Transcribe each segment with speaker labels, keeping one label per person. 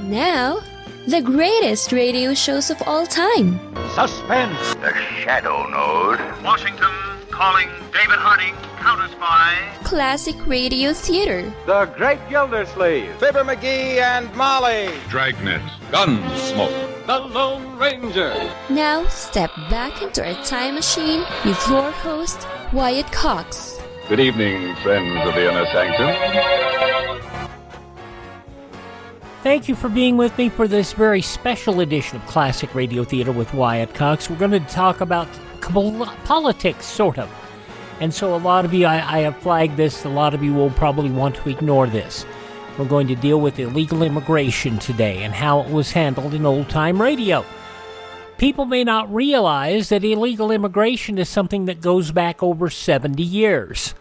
Speaker 1: Now, the greatest radio shows of all time.
Speaker 2: Suspense.
Speaker 3: The Shadow Node.
Speaker 4: Washington calling David Harding, Counter-Spy.
Speaker 1: Classic radio theater.
Speaker 2: The Great Gildersleeve. Fibber McGee and Molly.
Speaker 5: Dragnet. Gunsmoke.
Speaker 2: The Lone Ranger.
Speaker 1: Now, step back into a time machine with your host, Wyatt Cox.
Speaker 5: Good evening, friends of the Inner Sanctum.
Speaker 6: Thank you for being with me for this very special edition of Classic Radio Theater with Wyatt Cox. We're going to talk about politics, sort of. And so a lot of you, I have flagged this, a lot of you will probably want to ignore this. We're going to deal with illegal immigration today and how it was handled in old-time radio. People may not realize that illegal immigration is something that goes back over 70 years.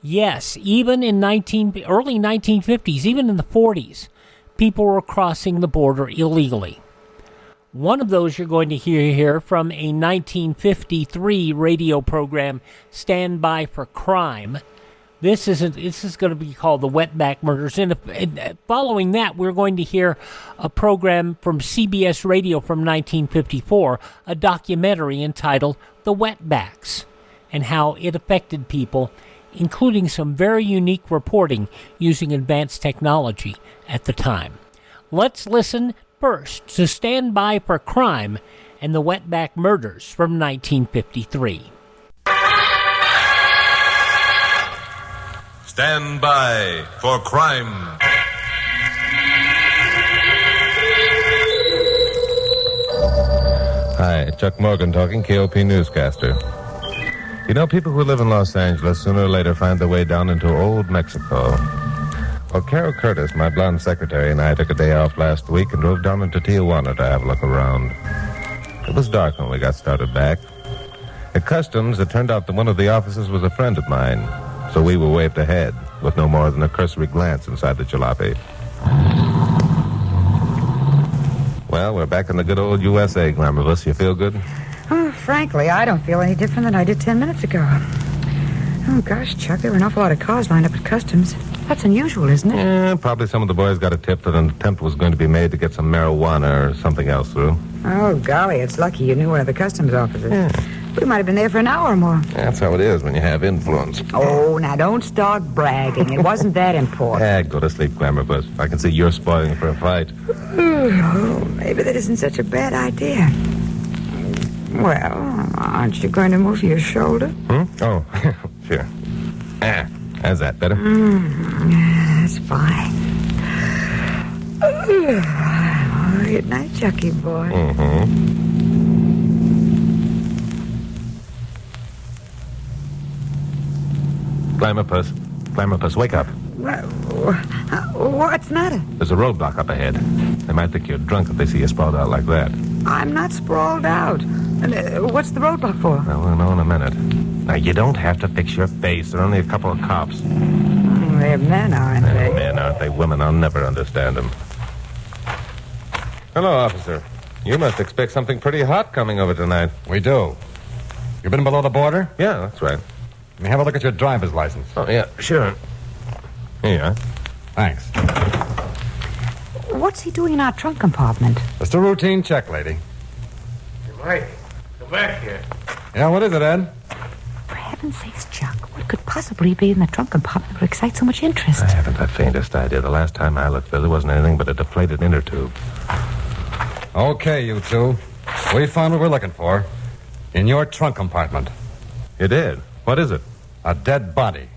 Speaker 6: Yes, even in early 1950s, even in the 40s, people were crossing the border illegally. One of those you're going to hear here from a 1953 radio program, Stand By for Crime. This is going to be called the Wetback Murders. And following that, we're going to hear a program from CBS Radio from 1954, a documentary entitled The Wetbacks, and how it affected people, including some very unique reporting using advanced technology at the time. Let's listen first to Stand By for Crime and the Wetback Murders from 1953.
Speaker 7: Stand by for crime.
Speaker 8: Hi, Chuck Morgan talking, KOP newscaster. You know, people who live in Los Angeles sooner or later find their way down into old Mexico. Well, Carol Curtis, my blonde secretary, and I took a day off last week and drove down into Tijuana to have a look around. It was dark when we got started back. At Customs, it turned out that one of the officers was a friend of mine, so we were waved ahead with no more than a cursory glance inside the jalopy. Well, we're back in the good old USA, Glamorous. You feel good?
Speaker 9: Oh, frankly, I don't feel any different than I did 10 minutes ago. Oh, gosh, Chuck, there were an awful lot of cars lined up at Customs. That's unusual, isn't it?
Speaker 8: Yeah, probably some of the boys got a tip that an attempt was going to be made to get some marijuana or something else through.
Speaker 9: Oh, golly, it's lucky you knew one of the Customs officers.
Speaker 8: Yeah.
Speaker 9: We might have been there for an hour or more.
Speaker 8: That's how it is when you have influence.
Speaker 9: Oh, now don't start bragging. It wasn't that important.
Speaker 8: Go to sleep, Glamorous. I can see you're spoiling for a fight.
Speaker 9: Oh, maybe that isn't such a bad idea. Well, aren't you going to move your shoulder?
Speaker 8: Oh, sure. How's that, better?
Speaker 9: That's fine. Oh, good night, Chucky boy.
Speaker 8: Glamorous, wake up.
Speaker 9: What's the matter?
Speaker 8: There's a roadblock up ahead. They might think you're drunk if they see you sprawled out like that.
Speaker 9: I'm not sprawled out. What's the roadblock for?
Speaker 8: Well, we'll know in a minute. Now, you don't have to fix your face. There are only a couple of cops.
Speaker 9: They're men, aren't they?
Speaker 8: They're men, aren't they? Women, I'll never understand them. Hello, officer. You must expect something pretty hot coming over tonight.
Speaker 10: We do. You been below the border?
Speaker 8: Yeah, that's right.
Speaker 10: Let me have a look at your driver's license.
Speaker 8: Oh, yeah, sure. Here you are.
Speaker 10: Thanks.
Speaker 9: What's he doing in our trunk compartment?
Speaker 10: Just a routine check, lady.
Speaker 11: Hey, Mike, come back here.
Speaker 10: Yeah, what is it, Ed?
Speaker 9: For heaven's sakes, Chuck, what could possibly be in the trunk compartment that would excite so much interest?
Speaker 8: I haven't the faintest idea. The last time I looked there wasn't anything but a deflated inner tube.
Speaker 10: Okay, you two. We found what we're looking for. In your trunk compartment.
Speaker 8: You did? What is it?
Speaker 10: A dead body.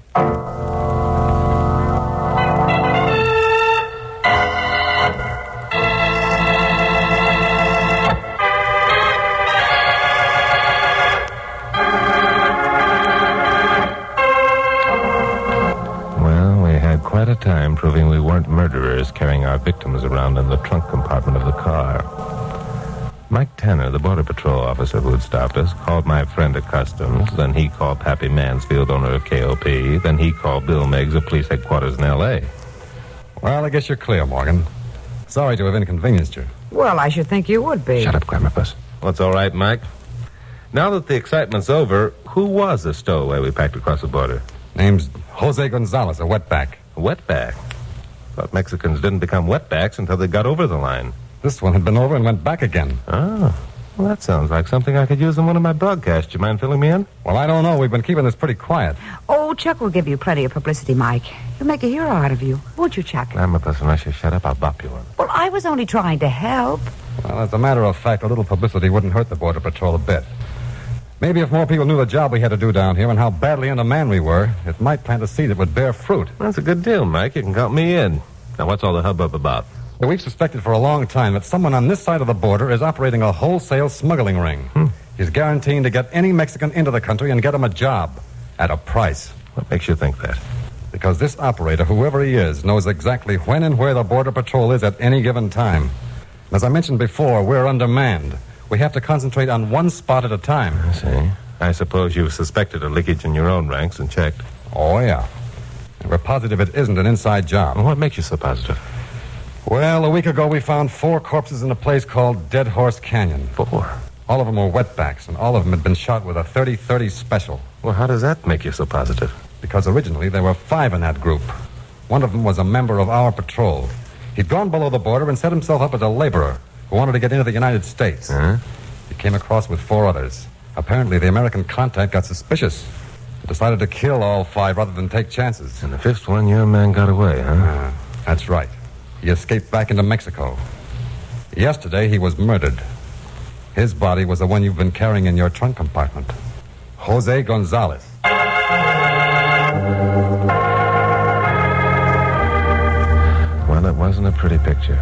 Speaker 8: Quite a time proving we weren't murderers carrying our victims around in the trunk compartment of the car. Mike Tanner, the Border Patrol officer who had stopped us, called my friend at Customs. Then he called Pappy Mansfield, owner of KOP. Then he called Bill Meigs of police headquarters in L.A.
Speaker 10: Well, I guess you're clear, Morgan. Sorry to have inconvenienced you.
Speaker 9: Well, I should think you would be.
Speaker 8: Shut up, Grammerfuss. Well, it's all right, Mike. Now that the excitement's over, who was the stowaway we packed across the border?
Speaker 10: Name's Jose Gonzalez, a wetback.
Speaker 8: A wetback? Thought Mexicans didn't become wetbacks until they got over the line.
Speaker 10: This one had been over and went back again.
Speaker 8: Oh, well, that sounds like something I could use in one of my broadcasts. You mind filling me in?
Speaker 10: Well, I don't know. We've been keeping this pretty quiet.
Speaker 9: Oh, Chuck will give you plenty of publicity, Mike. He'll make a hero out of you. Won't you, Chuck?
Speaker 8: I'm a person. Unless you shut up, I'll bop you one.
Speaker 9: Well, I was only trying to help.
Speaker 10: Well, as a matter of fact, a little publicity wouldn't hurt the Border Patrol a bit. Maybe if more people knew the job we had to do down here and how badly undermanned we were, it might plant a seed that would bear fruit.
Speaker 8: That's a good deal, Mike. You can count me in. Now, what's all the hubbub about?
Speaker 10: Well, we've suspected for a long time that someone on this side of the border is operating a wholesale smuggling ring. He's guaranteeing to get any Mexican into the country and get him a job at a price.
Speaker 8: What makes you think that?
Speaker 10: Because this operator, whoever he is, knows exactly when and where the Border Patrol is at any given time. As I mentioned before, we're undermanned. We have to concentrate on one spot at a time.
Speaker 8: I see. I suppose you've suspected a leakage in your own ranks and checked.
Speaker 10: Oh, yeah. And we're positive it isn't an inside job.
Speaker 8: Well, what makes you so positive?
Speaker 10: Well, a week ago we found 4 corpses in a place called Dead Horse Canyon.
Speaker 8: 4?
Speaker 10: All of them were wetbacks, and all of them had been shot with a 30-30 special.
Speaker 8: Well, how does that make you so positive?
Speaker 10: Because originally there were 5 in that group. One of them was a member of our patrol. He'd gone below the border and set himself up as a laborer who wanted to get into the United States. He came across with 4 others. Apparently, the American contact got suspicious and decided to kill all 5 rather than take chances.
Speaker 8: And the 5th one, your man got away, huh?
Speaker 10: That's right. He escaped back into Mexico. Yesterday, he was murdered. His body was the one you've been carrying in your trunk compartment. Jose Gonzalez.
Speaker 8: Well, it wasn't a pretty picture.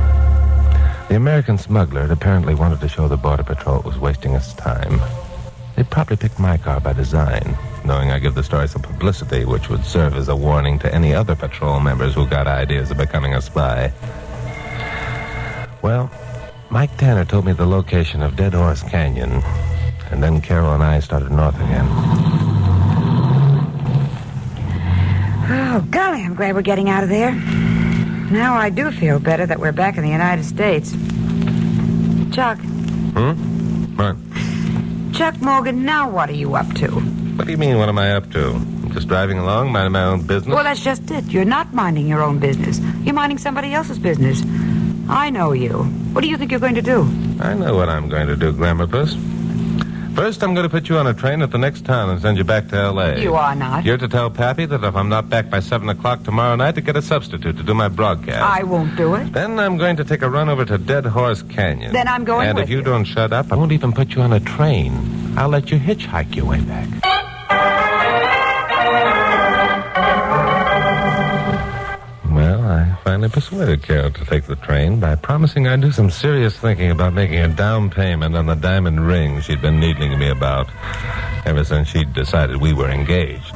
Speaker 8: The American smuggler had apparently wanted to show the Border Patrol it was wasting its time. They probably picked my car by design, knowing I give the story some publicity, which would serve as a warning to any other patrol members who got ideas of becoming a spy. Well, Mike Tanner told me the location of Dead Horse Canyon, and then Carol and I started north again.
Speaker 9: Oh, golly, I'm glad we're getting out of there. Now I do feel better that we're back in the United States. Chuck.
Speaker 8: What?
Speaker 9: Chuck Morgan, now what are you up to?
Speaker 8: What do you mean, what am I up to? Just driving along, minding my own business?
Speaker 9: Well, that's just it. You're not minding your own business. You're minding somebody else's business. I know you. What do you think you're going to do?
Speaker 8: I know what I'm going to do, Glamorpuss. First, I'm going to put you on a train at the next town and send you back to L.A.
Speaker 9: You are not.
Speaker 8: You're to tell Pappy that if I'm not back by 7 o'clock tomorrow night, to get a substitute to do my broadcast.
Speaker 9: I won't do it.
Speaker 8: Then I'm going to take a run over to Dead Horse Canyon.
Speaker 9: Then I'm going
Speaker 8: with you. And if you don't shut up, I won't even put you on a train. I'll let you hitchhike your way back. Well, I finally persuaded Carol to take the train by promising I'd do some serious thinking about making a down payment on the diamond ring she'd been needling me about ever since she'd decided we were engaged.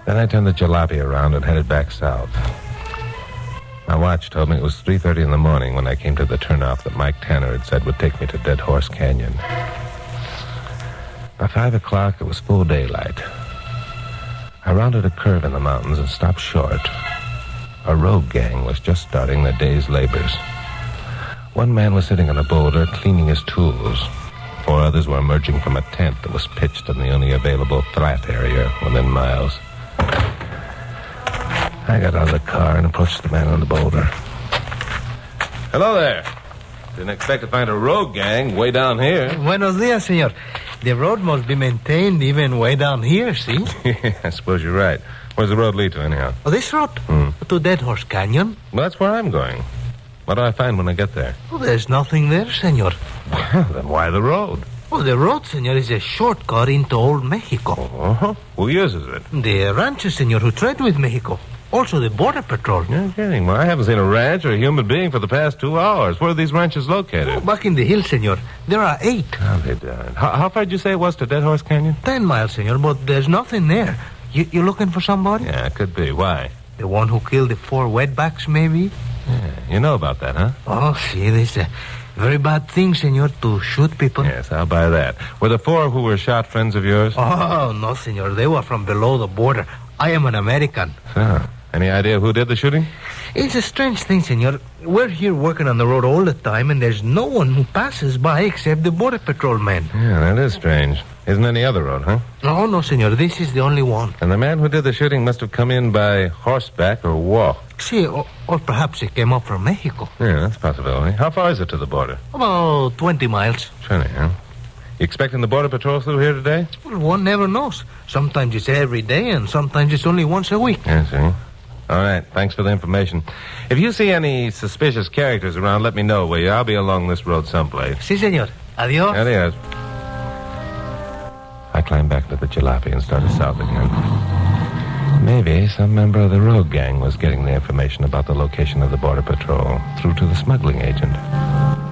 Speaker 8: Then I turned the jalopy around and headed back south. My watch told me it was 3:30 in the morning when I came to the turnoff that Mike Tanner had said would take me to Dead Horse Canyon. By 5 o'clock, it was full daylight. I rounded a curve in the mountains and stopped short. A road gang was just starting their day's labors. One man was sitting on a boulder cleaning his tools. 4 others were emerging from a tent that was pitched in the only available flat area within miles. I got out of the car and approached the man on the boulder. Hello there. Didn't expect to find a road gang way down here.
Speaker 11: Buenos dias, senor. The road must be maintained even way down here, see?
Speaker 8: I suppose you're right. Where's the road lead to, anyhow?
Speaker 11: Oh, this road? To Dead Horse Canyon?
Speaker 8: Well, that's where I'm going. What do I find when I get there?
Speaker 11: Oh, there's nothing there, senor.
Speaker 8: Well, then why the road?
Speaker 11: Well, the road, senor, is a shortcut into Old Mexico.
Speaker 8: Uh-huh. Who uses it?
Speaker 11: The ranchers, senor, who trade with Mexico. Also the Border Patrol.
Speaker 8: You're kidding. Well, I haven't seen a ranch or a human being for the past 2 hours. Where are these ranches located?
Speaker 11: Oh, back in the hills, senor. There are 8.
Speaker 8: How they done? How far did you say it was to Dead Horse Canyon?
Speaker 11: 10 miles, senor, but there's nothing there. You looking for somebody?
Speaker 8: Yeah, it could be. Why?
Speaker 11: The one who killed the 4 wetbacks, maybe?
Speaker 8: Yeah, you know about that, huh?
Speaker 11: Oh, see, this is a very bad thing, senor, to shoot people.
Speaker 8: Yes, I'll buy that. Were the 4 who were shot friends of yours?
Speaker 11: Oh, no, senor. They were from below the border. I am an American.
Speaker 8: So, Any idea who did the shooting?
Speaker 11: It's a strange thing, senor. We're here working on the road all the time, and there's no one who passes by except the Border Patrol men.
Speaker 8: Yeah, that is strange. Isn't any other road, huh?
Speaker 11: Oh, no, senor. This is the only one.
Speaker 8: And the man who did the shooting must have come in by horseback or walk.
Speaker 11: See, or perhaps he came up from Mexico.
Speaker 8: Yeah, that's a possibility. How far is it to the border?
Speaker 11: About 20 miles.
Speaker 8: 20, huh? You expecting the Border Patrol through here today?
Speaker 11: Well, one never knows. Sometimes it's every day, and sometimes it's only once a week.
Speaker 8: I see. All right, thanks for the information. If you see any suspicious characters around, let me know, will you? I'll be along this road someplace.
Speaker 11: Si, senor. Adios.
Speaker 8: Adios. I climbed back to the jalopy and started south again. Maybe some member of the road gang was getting the information about the location of the Border Patrol through to the smuggling agent.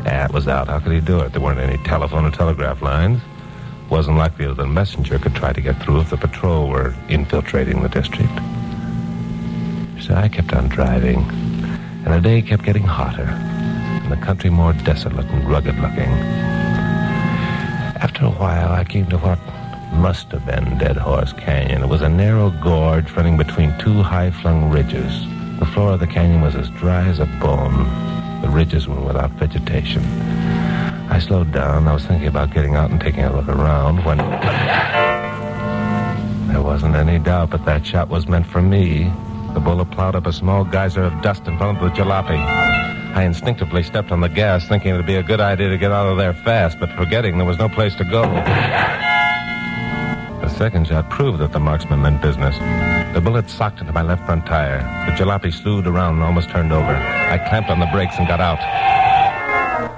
Speaker 8: It was out. How could he do it? There weren't any telephone or telegraph lines. Wasn't likely that the messenger could try to get through if the patrol were infiltrating the district. So I kept on driving, and the day kept getting hotter, and the country more desolate and rugged-looking. After a while, I came to what must have been Dead Horse Canyon. It was a narrow gorge running between two high-flung ridges. The floor of the canyon was as dry as a bone. The ridges were without vegetation. I slowed down. I was thinking about getting out and taking a look around when... There wasn't any doubt but that shot was meant for me. The bullet plowed up a small geyser of dust in front of the jalopy. I instinctively stepped on the gas, thinking it would be a good idea to get out of there fast, but forgetting there was no place to go. The second shot proved that the marksman meant business. The bullet socked into my left front tire. The jalopy slewed around and almost turned over. I clamped on the brakes and got out.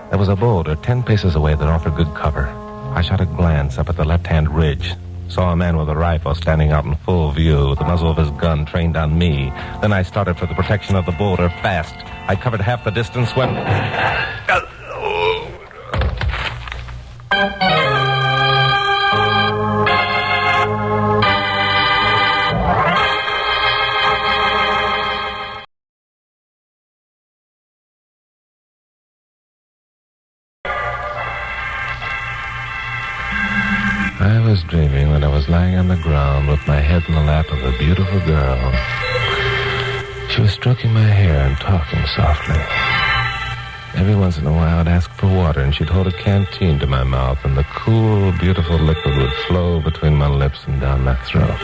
Speaker 8: There was a boulder 10 paces away that offered good cover. I shot a glance up at the left-hand ridge. Saw a man with a rifle standing out in full view, the muzzle of his gun trained on me. Then I started for the protection of the boulder fast. I covered half the distance when... I was dreaming that I was lying on the ground with my head in the lap of a beautiful girl. She was stroking my hair and talking softly. Every once in a while I'd ask for water and she'd hold a canteen to my mouth and the cool, beautiful liquid would flow between my lips and down my throat.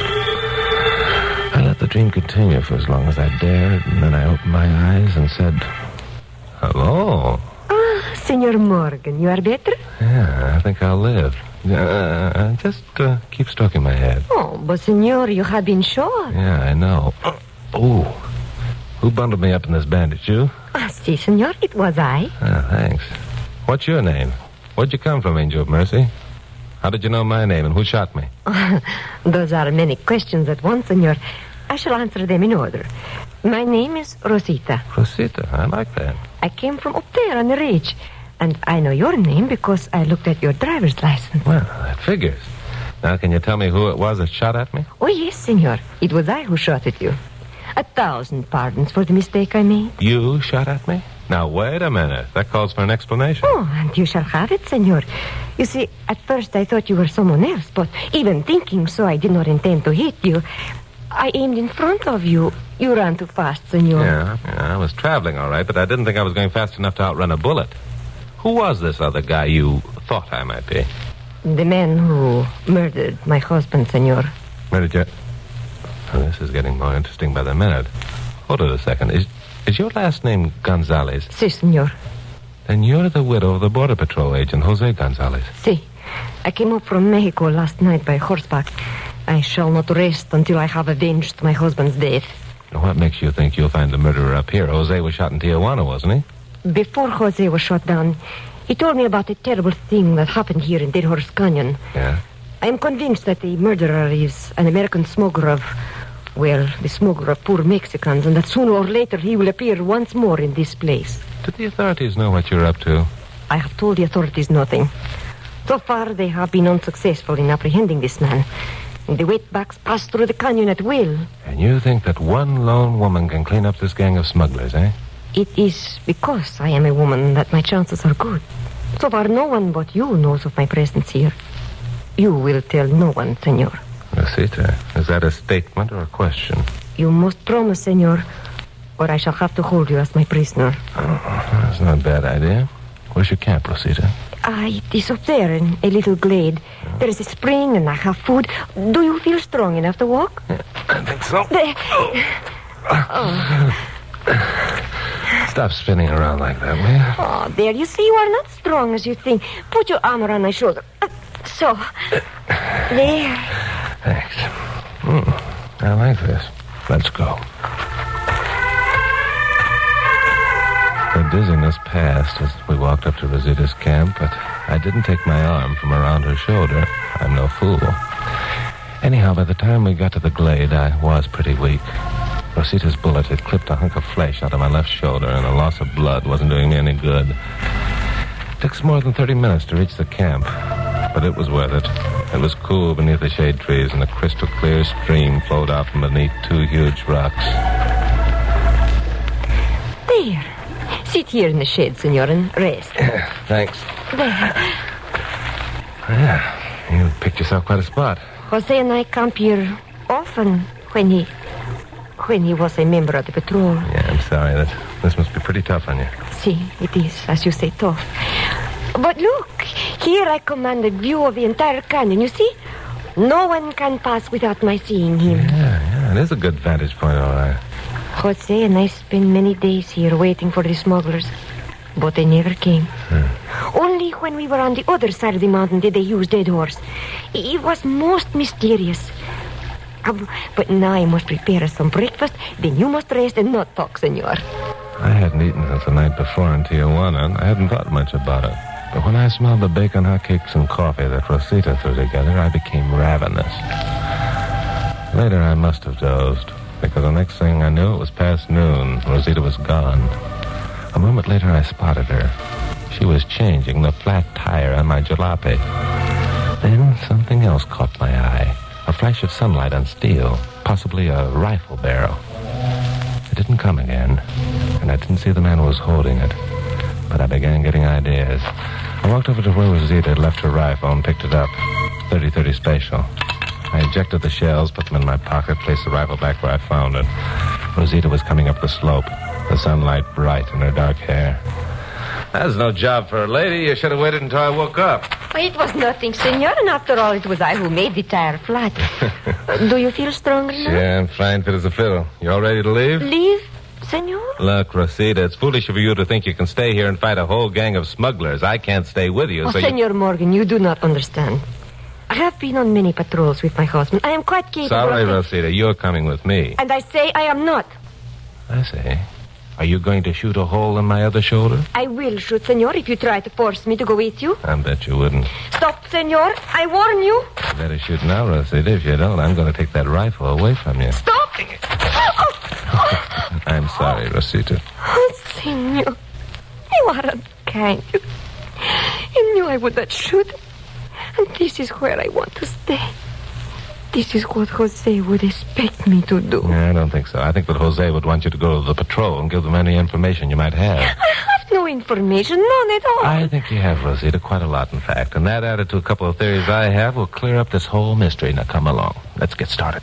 Speaker 8: I let the dream continue for as long as I dared, and then I opened my eyes and said, "Hello."
Speaker 12: Ah, Senor Morgan, you are better?
Speaker 8: Yeah, I think I'll live. Just keep stroking my head.
Speaker 12: Oh, but senor, you have been shot.
Speaker 8: Yeah, I know. Oh, who bundled me up in this bandage? You?
Speaker 12: Ah, si, senor, it was I.
Speaker 8: Ah, thanks. What's your name? Where'd you come from, Angel of Mercy? How did you know my name and who shot me?
Speaker 12: Those are many questions at once, senor. I shall answer them in order. My name is Rosita.
Speaker 8: Rosita, I like that.
Speaker 12: I came from up there on the ridge. And I know your name because I looked at your driver's license.
Speaker 8: Well, that figures. Now, can you tell me who it was that shot at me?
Speaker 12: Oh, yes, senor. It was I who shot at you. 1,000 pardons for the mistake I made.
Speaker 8: You shot at me? Now, wait a minute. That calls for an explanation.
Speaker 12: Oh, and you shall have it, senor. You see, at first I thought you were someone else, but even thinking so, I did not intend to hit you. I aimed in front of you. You ran too fast, senor.
Speaker 8: Yeah, I was traveling all right, but I didn't think I was going fast enough to outrun a bullet. Who was this other guy you thought I might be?
Speaker 12: The man who murdered my husband, senor.
Speaker 8: Murdered you? Oh, this is getting more interesting by the minute. Hold it a second. Is your last name Gonzalez?
Speaker 12: Si, senor.
Speaker 8: Then you're the widow of the Border Patrol agent, Jose Gonzalez.
Speaker 12: Si. I came up from Mexico last night by horseback. I shall not rest until I have avenged my husband's death.
Speaker 8: What makes you think you'll find the murderer up here? Jose was shot in Tijuana, wasn't he?
Speaker 12: Before Jose was shot down, he told me about a terrible thing that happened here in Dead Horse Canyon.
Speaker 8: Yeah?
Speaker 12: I am convinced that the murderer is an American smuggler of, well, the smuggler of poor Mexicans, and that sooner or later he will appear once more in this place.
Speaker 8: Did the authorities know what you're up to?
Speaker 12: I have told the authorities nothing. So far, they have been unsuccessful in apprehending this man. And the Wetbacks pass through the canyon at will.
Speaker 8: And you think that one lone woman can clean up this gang of smugglers, eh?
Speaker 12: It is because I am a woman that my chances are good. So far, no one but you knows of my presence here. You will tell no one, senor.
Speaker 8: Rosita, is that a statement or a question?
Speaker 12: You must promise, senor, or I shall have to hold you as my prisoner.
Speaker 8: Oh, that's not a bad idea. Where's your camp, Rosita?
Speaker 12: It is up there in a little glade. There is a spring and I have food. Do you feel strong enough to walk?
Speaker 8: Yeah, I think so. Stop spinning around like that, will you?
Speaker 12: Oh, there. You see, you are not strong as you think. Put your arm around my shoulder. So. There.
Speaker 8: Thanks. I like this. Let's go. The dizziness passed as we walked up to Rosita's camp, but I didn't take my arm from around her shoulder. I'm no fool. Anyhow, by the time we got to the glade, I was pretty weak. Rosita's bullet had clipped a hunk of flesh out of my left shoulder, and a loss of blood wasn't doing me any good. It took more than 30 minutes to reach the camp, but it was worth it. It was cool beneath the shade trees, and a crystal clear stream flowed out from beneath two huge rocks.
Speaker 12: There. Sit here in the shade, senor, and rest.
Speaker 8: Thanks.
Speaker 12: There.
Speaker 8: Yeah, you picked yourself quite a spot.
Speaker 12: Jose and I camp here often when he was a member of the patrol.
Speaker 8: Yeah, I'm sorry. This must be pretty tough on you.
Speaker 12: See, it is, as you say, tough. But look, here I command a view of the entire canyon, you see? No one can pass without my seeing him.
Speaker 8: Yeah, it is a good vantage point, all right.
Speaker 12: Jose and I spent many days here waiting for the smugglers, but they never came. Only when we were on the other side of the mountain did they use dead horse. It was most mysterious. But now I must prepare us some breakfast, then you must rest and not talk, senor.
Speaker 8: I hadn't eaten since the night before in Tijuana, and I hadn't thought much about it. But when I smelled the bacon hotcakes and coffee that Rosita threw together, I became ravenous. Later, I must have dozed, because the next thing I knew, it was past noon. Rosita was gone. A moment later, I spotted her. She was changing the flat tire on my jalopy. Then something else caught my eye. A flash of sunlight on steel, possibly a rifle barrel. It didn't come again, and I didn't see the man who was holding it. But I began getting ideas. I walked over to where Rosita had left her rifle and picked it up. 30-30 special. I ejected the shells, put them in my pocket, placed the rifle back where I found it. Rosita was coming up the slope, the sunlight bright in her dark hair. That's no job for a lady. You should have waited until I woke up.
Speaker 12: It was nothing, senor, and after all, it was I who made the tire flat. Do you feel stronger now?
Speaker 8: Yeah, I'm fine, fit as a fiddle. You all ready to leave?
Speaker 12: Leave, senor?
Speaker 8: Look, Rosita, it's foolish of you to think you can stay here and fight a whole gang of smugglers. I can't stay with you, so
Speaker 12: Senor Morgan, you do not understand. I have been on many patrols with my husband. I am quite capable
Speaker 8: Sorry,
Speaker 12: of...
Speaker 8: Rosita, you're coming with me.
Speaker 12: And I say I am not.
Speaker 8: I say. Are you going to shoot a hole in my other shoulder?
Speaker 12: I will shoot, senor, if you try to force me to go with you.
Speaker 8: I bet you wouldn't.
Speaker 12: Stop, senor. I warn you.
Speaker 8: You better shoot now, Rosita. If you don't, I'm going to take that rifle away from you.
Speaker 12: Stop!
Speaker 8: I'm sorry, Rosita.
Speaker 12: Oh, senor. You are unkind. You knew I would not shoot. And this is where I want to stay. This is what Jose would expect me to do.
Speaker 8: Yeah, I don't think so. I think that Jose would want you to go to the patrol and give them any information you might have.
Speaker 12: I have no information, none at all.
Speaker 8: I think you have, Rosita, quite a lot, in fact. And that, added to a couple of theories I have, will clear up this whole mystery. Now, come along. Let's get started.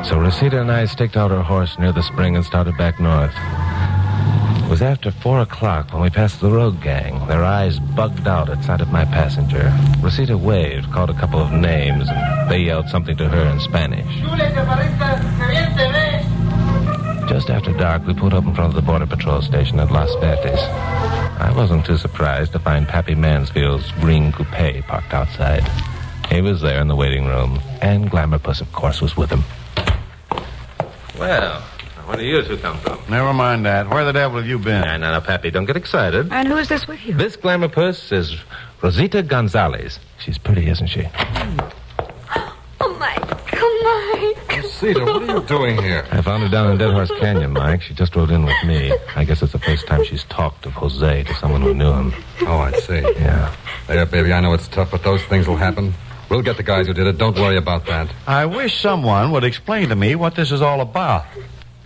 Speaker 8: So Rosita and I staked out our horse near the spring and started back north. It was after 4 o'clock when we passed the road gang. Their eyes bugged out at sight of my passenger. Rosita waved, called a couple of names, and they yelled something to her in Spanish. Just after dark, we pulled up in front of the Border Patrol station at Los Verdes. I wasn't too surprised to find Pappy Mansfield's green coupe parked outside. He was there in the waiting room, and Glamour Puss, of course, was with him. Well... where do you two come from?
Speaker 13: Never mind that. Where the devil have you been?
Speaker 8: No, Pappy, don't get excited.
Speaker 9: And who is this with you?
Speaker 8: This Glamour Puss is Rosita Gonzalez. She's pretty, isn't she?
Speaker 12: Oh, Mike.
Speaker 10: Rosita, what are you doing here?
Speaker 8: I found her down in Dead Horse Canyon, Mike. She just rode in with me. I guess it's the first time she's talked of Jose to someone who knew him.
Speaker 10: Oh, I see.
Speaker 8: Yeah.
Speaker 10: There, baby, I know it's tough, but those things will happen. We'll get the guys who did it. Don't worry about that.
Speaker 13: I wish someone would explain to me what this is all about.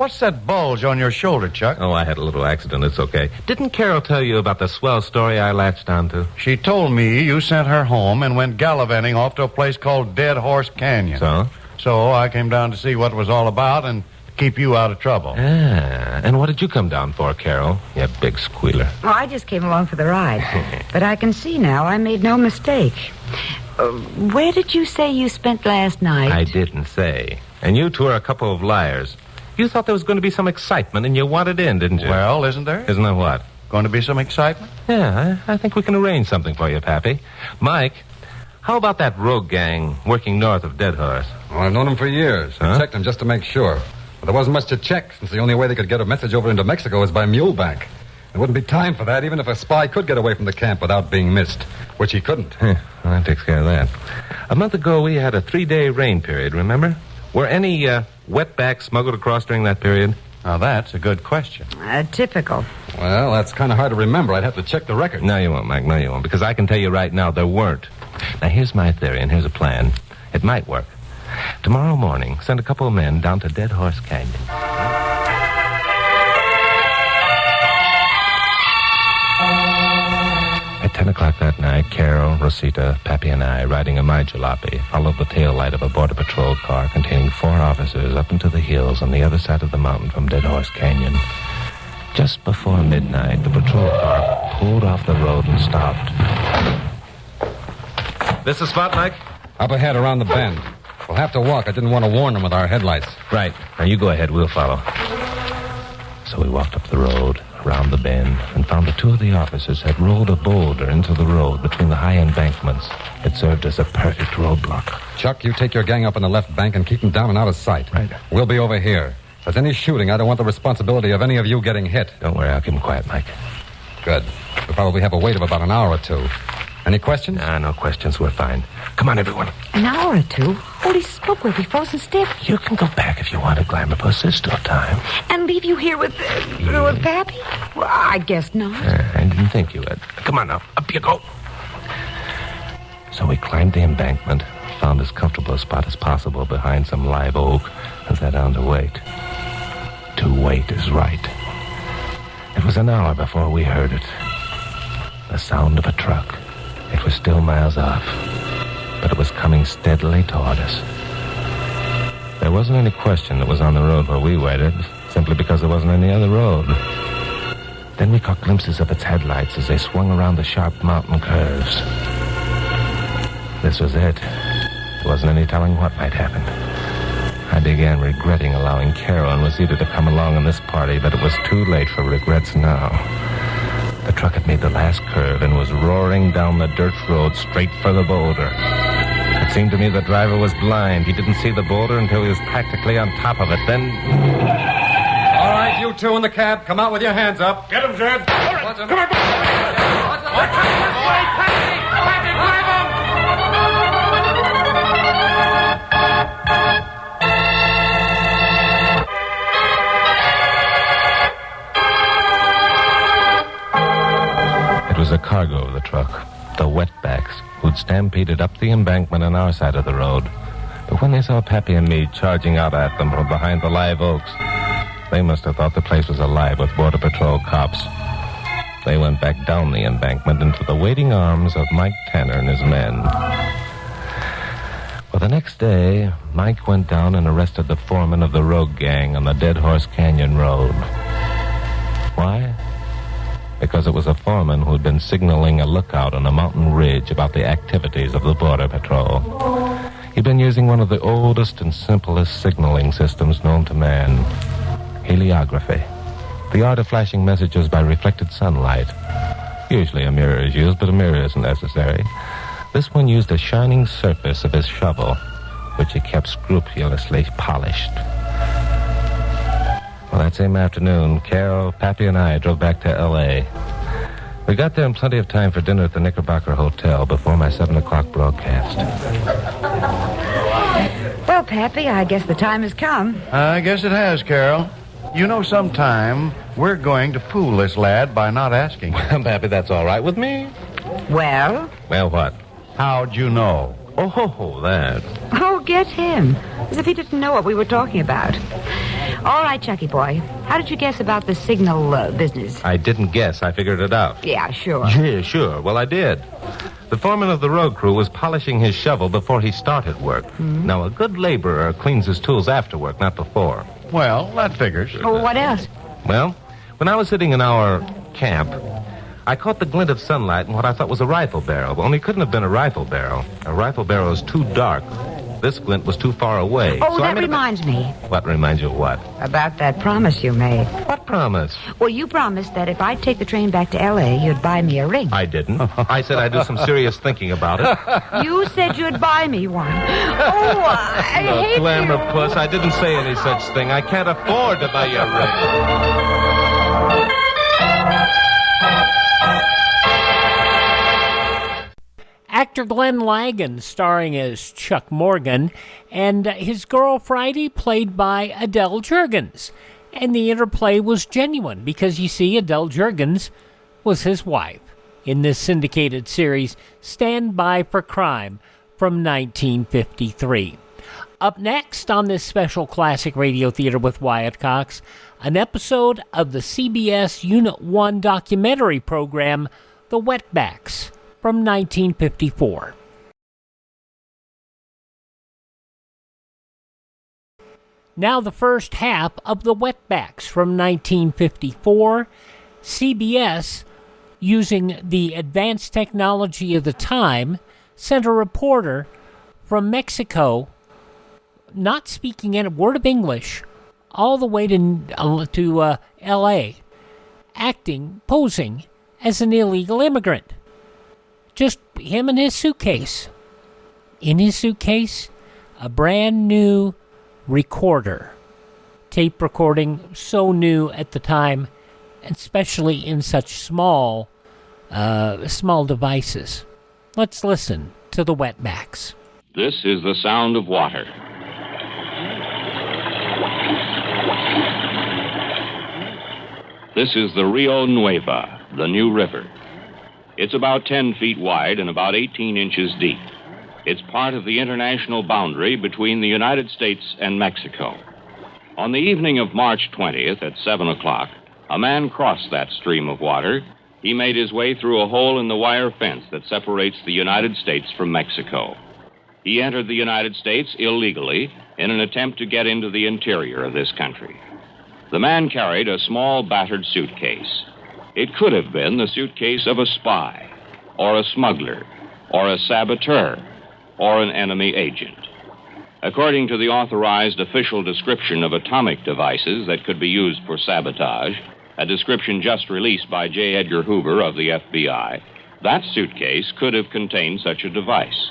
Speaker 13: What's that bulge on your shoulder, Chuck?
Speaker 8: Oh, I had a little accident. It's okay. Didn't Carol tell you about the swell story I latched onto?
Speaker 13: She told me you sent her home and went gallivanting off to a place called Dead Horse Canyon.
Speaker 8: So?
Speaker 13: So I came down to see what it was all about and keep you out of trouble.
Speaker 8: Ah, and what did you come down for, Carol? You big squealer.
Speaker 9: Well, I just came along for the ride. But I can see now I made no mistake. Where did you say you spent last night?
Speaker 8: I didn't say. And you two are a couple of liars. You thought there was going to be some excitement, and you wanted in, didn't you?
Speaker 13: Well, isn't there?
Speaker 8: Isn't there what?
Speaker 13: Going to be some excitement?
Speaker 8: Yeah, I think we can arrange something for you, Pappy. Mike, how about that rogue gang working north of Dead Horse?
Speaker 10: Well, I've known them for years. I checked them just to make sure. But there wasn't much to check, since the only way they could get a message over into Mexico was by muleback. There wouldn't be time for that, even if a spy could get away from the camp without being missed, which he couldn't.
Speaker 8: Well, that takes care of that. A month ago, we had a 3-day rain period, remember? Were any wetbacks smuggled across during that period?
Speaker 13: Now, that's a good question.
Speaker 9: Typical.
Speaker 10: Well, that's kind of hard to remember. I'd have to check the record.
Speaker 8: No, you won't, Mike. No, you won't. Because I can tell you right now, there weren't. Now, here's my theory, and here's a plan. It might work. Tomorrow morning, send a couple of men down to Dead Horse Canyon. At 10 o'clock that night, Carol, Rosita, Pappy, and I, riding a my jalopy, followed the tail light of a Border Patrol car containing 4 officers up into the hills on the other side of the mountain from Dead Horse Canyon. Just before midnight, the patrol car pulled off the road and stopped. This the spot, Mike?
Speaker 10: Up ahead around the bend. We'll have to walk. I didn't want to warn them with our headlights.
Speaker 8: Right. Now, you go ahead. We'll follow. So we walked up the road, around the bend, and found that 2 of the officers had rolled a boulder into the road between the high embankments. It served as a perfect roadblock.
Speaker 10: Chuck, you take your gang up on the left bank and keep them down and out of sight.
Speaker 8: Right.
Speaker 10: We'll be over here. If there's any shooting, I don't want the responsibility of any of you getting hit.
Speaker 8: Don't worry. I'll keep them quiet, Mike.
Speaker 10: Good. We'll probably have a wait of about an hour or 2. Any questions?
Speaker 8: Nah, no questions. We're fine. Come on, everyone.
Speaker 9: An hour or 2? Holy smoke, we'll be frozen stiff.
Speaker 8: You can go back if you want to, Glamour Puss. There's still time.
Speaker 9: And leave you here with Pappy? Well, I guess not.
Speaker 8: I didn't think you would. Come on now. Up you go. So we climbed the embankment, found as comfortable a spot as possible behind some live oak, and sat down to wait. To wait is right. It was an hour before we heard it. The sound of a truck. It was still miles off, but it was coming steadily toward us. There wasn't any question it was on the road where we waited, simply because there wasn't any other road. Then we caught glimpses of its headlights as they swung around the sharp mountain curves. This was it. There wasn't any telling what might happen. I began regretting allowing Carol and Rosita to come along in this party, but it was too late for regrets now. The truck had made the last curve and was roaring down the dirt road straight for the boulder. It seemed to me the driver was blind. He didn't see the boulder until he was practically on top of it. Then...
Speaker 10: All right, you 2 in the cab. Come out with your hands up.
Speaker 13: Get him, Jed. All right. Come on.
Speaker 8: It was a cargo of the truck, the Wetbacks, who'd stampeded up the embankment on our side of the road. But when they saw Pappy and me charging out at them from behind the live oaks, they must have thought the place was alive with Border Patrol cops. They went back down the embankment into the waiting arms of Mike Tanner and his men. Well, the next day, Mike went down and arrested the foreman of the rogue gang on the Dead Horse Canyon Road. Why? Because it was a foreman who'd been signaling a lookout on a mountain ridge about the activities of the Border Patrol. He'd been using one of the oldest and simplest signaling systems known to man, heliography, the art of flashing messages by reflected sunlight. Usually a mirror is used, but a mirror isn't necessary. This one used a shining surface of his shovel, which he kept scrupulously polished. Well, that same afternoon, Carol, Pappy, and I drove back to L.A. We got there in plenty of time for dinner at the Knickerbocker Hotel before my 7 o'clock broadcast.
Speaker 9: Well, Pappy, I guess the time has come.
Speaker 13: I guess it has, Carol. You know, sometime we're going to fool this lad by not asking.
Speaker 8: Well, Pappy, that's all right with me.
Speaker 9: Well?
Speaker 8: Well, what?
Speaker 13: How'd you know?
Speaker 8: Oh, that.
Speaker 9: Oh, get him. As if he didn't know what we were talking about. All right, Chucky boy. How did you guess about the signal business?
Speaker 8: I didn't guess. I figured it out.
Speaker 9: Yeah, sure.
Speaker 8: Yeah, sure. Well, I did. The foreman of the road crew was polishing his shovel before he started work.
Speaker 9: Mm-hmm.
Speaker 8: Now, a good laborer cleans his tools after work, not before.
Speaker 13: Well, that figures.
Speaker 9: Oh, what else?
Speaker 8: Well, when I was sitting in our camp, I caught the glint of sunlight in what I thought was a rifle barrel. Only it couldn't have been a rifle barrel. A rifle barrel is too dark. This glint was too far away.
Speaker 9: Oh,
Speaker 8: so
Speaker 9: that reminds me.
Speaker 8: What reminds you of what?
Speaker 9: About that promise you made.
Speaker 8: What promise?
Speaker 9: Well, you promised that if I'd take the train back to L.A., you'd buy me a ring.
Speaker 8: I didn't. I said I'd do some serious thinking about it.
Speaker 9: You said you'd buy me one. Oh, I hate
Speaker 8: Glamour
Speaker 9: you.
Speaker 8: puss, I didn't say any such thing. I can't afford to buy you a ring.
Speaker 6: Actor Glenn Langan, starring as Chuck Morgan, and his girl Friday, played by Adele Jergens. And the interplay was genuine because, you see, Adele Jergens was his wife in this syndicated series, Stand By for Crime, from 1953. Up next on this special Classic Radio Theater with Wyatt Cox, an episode of the CBS Unit 1 documentary program, The Wetbacks, from 1954. Now the first half of The Wetbacks from 1954. CBS, using the advanced technology of the time, sent a reporter from Mexico, not speaking a word of English, all the way to L.A., posing as an illegal immigrant. Just him and his suitcase. In his suitcase, a brand new recorder. Tape recording, so new at the time, especially in such small devices. Let's listen to the Wetbacks.
Speaker 14: This is the sound of water. This is the Rio Nueva, the new river. It's about 10 feet wide and about 18 inches deep. It's part of the international boundary between the United States and Mexico. On the evening of March 20th at 7 o'clock, a man crossed that stream of water. He made his way through a hole in the wire fence that separates the United States from Mexico. He entered the United States illegally in an attempt to get into the interior of this country. The man carried a small battered suitcase. It could have been the suitcase of a spy, or a smuggler, or a saboteur, or an enemy agent. According to the authorized official description of atomic devices that could be used for sabotage, a description just released by J. Edgar Hoover of the FBI, that suitcase could have contained such a device.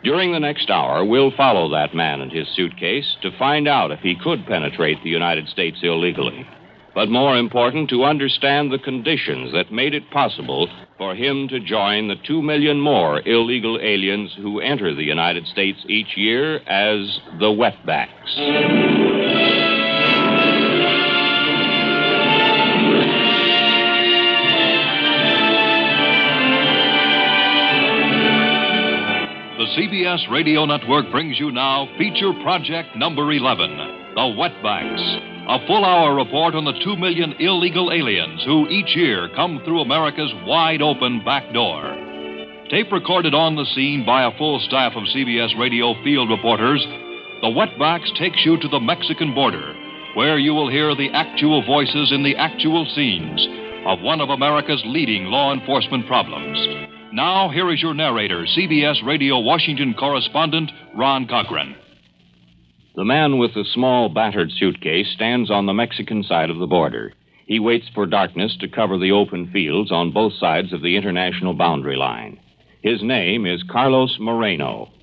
Speaker 14: During the next hour, we'll follow that man and his suitcase to find out if he could penetrate the United States illegally. But more important, to understand the conditions that made it possible for him to join the 2 million more illegal aliens who enter the United States each year as the Wetbacks.
Speaker 15: The CBS Radio Network brings you now feature project number 11, The Wetbacks. A full-hour report on the 2 million illegal aliens who each year come through America's wide-open back door. Tape recorded on the scene by a full staff of CBS Radio field reporters, The Wetbacks takes you to the Mexican border, where you will hear the actual voices in the actual scenes of one of America's leading law enforcement problems. Now, here is your narrator, CBS Radio Washington correspondent, Ron Cochran.
Speaker 14: The man with the small battered suitcase stands on the Mexican side of the border. He waits for darkness to cover the open fields on both sides of the international boundary line. His name is Carlos Moreno.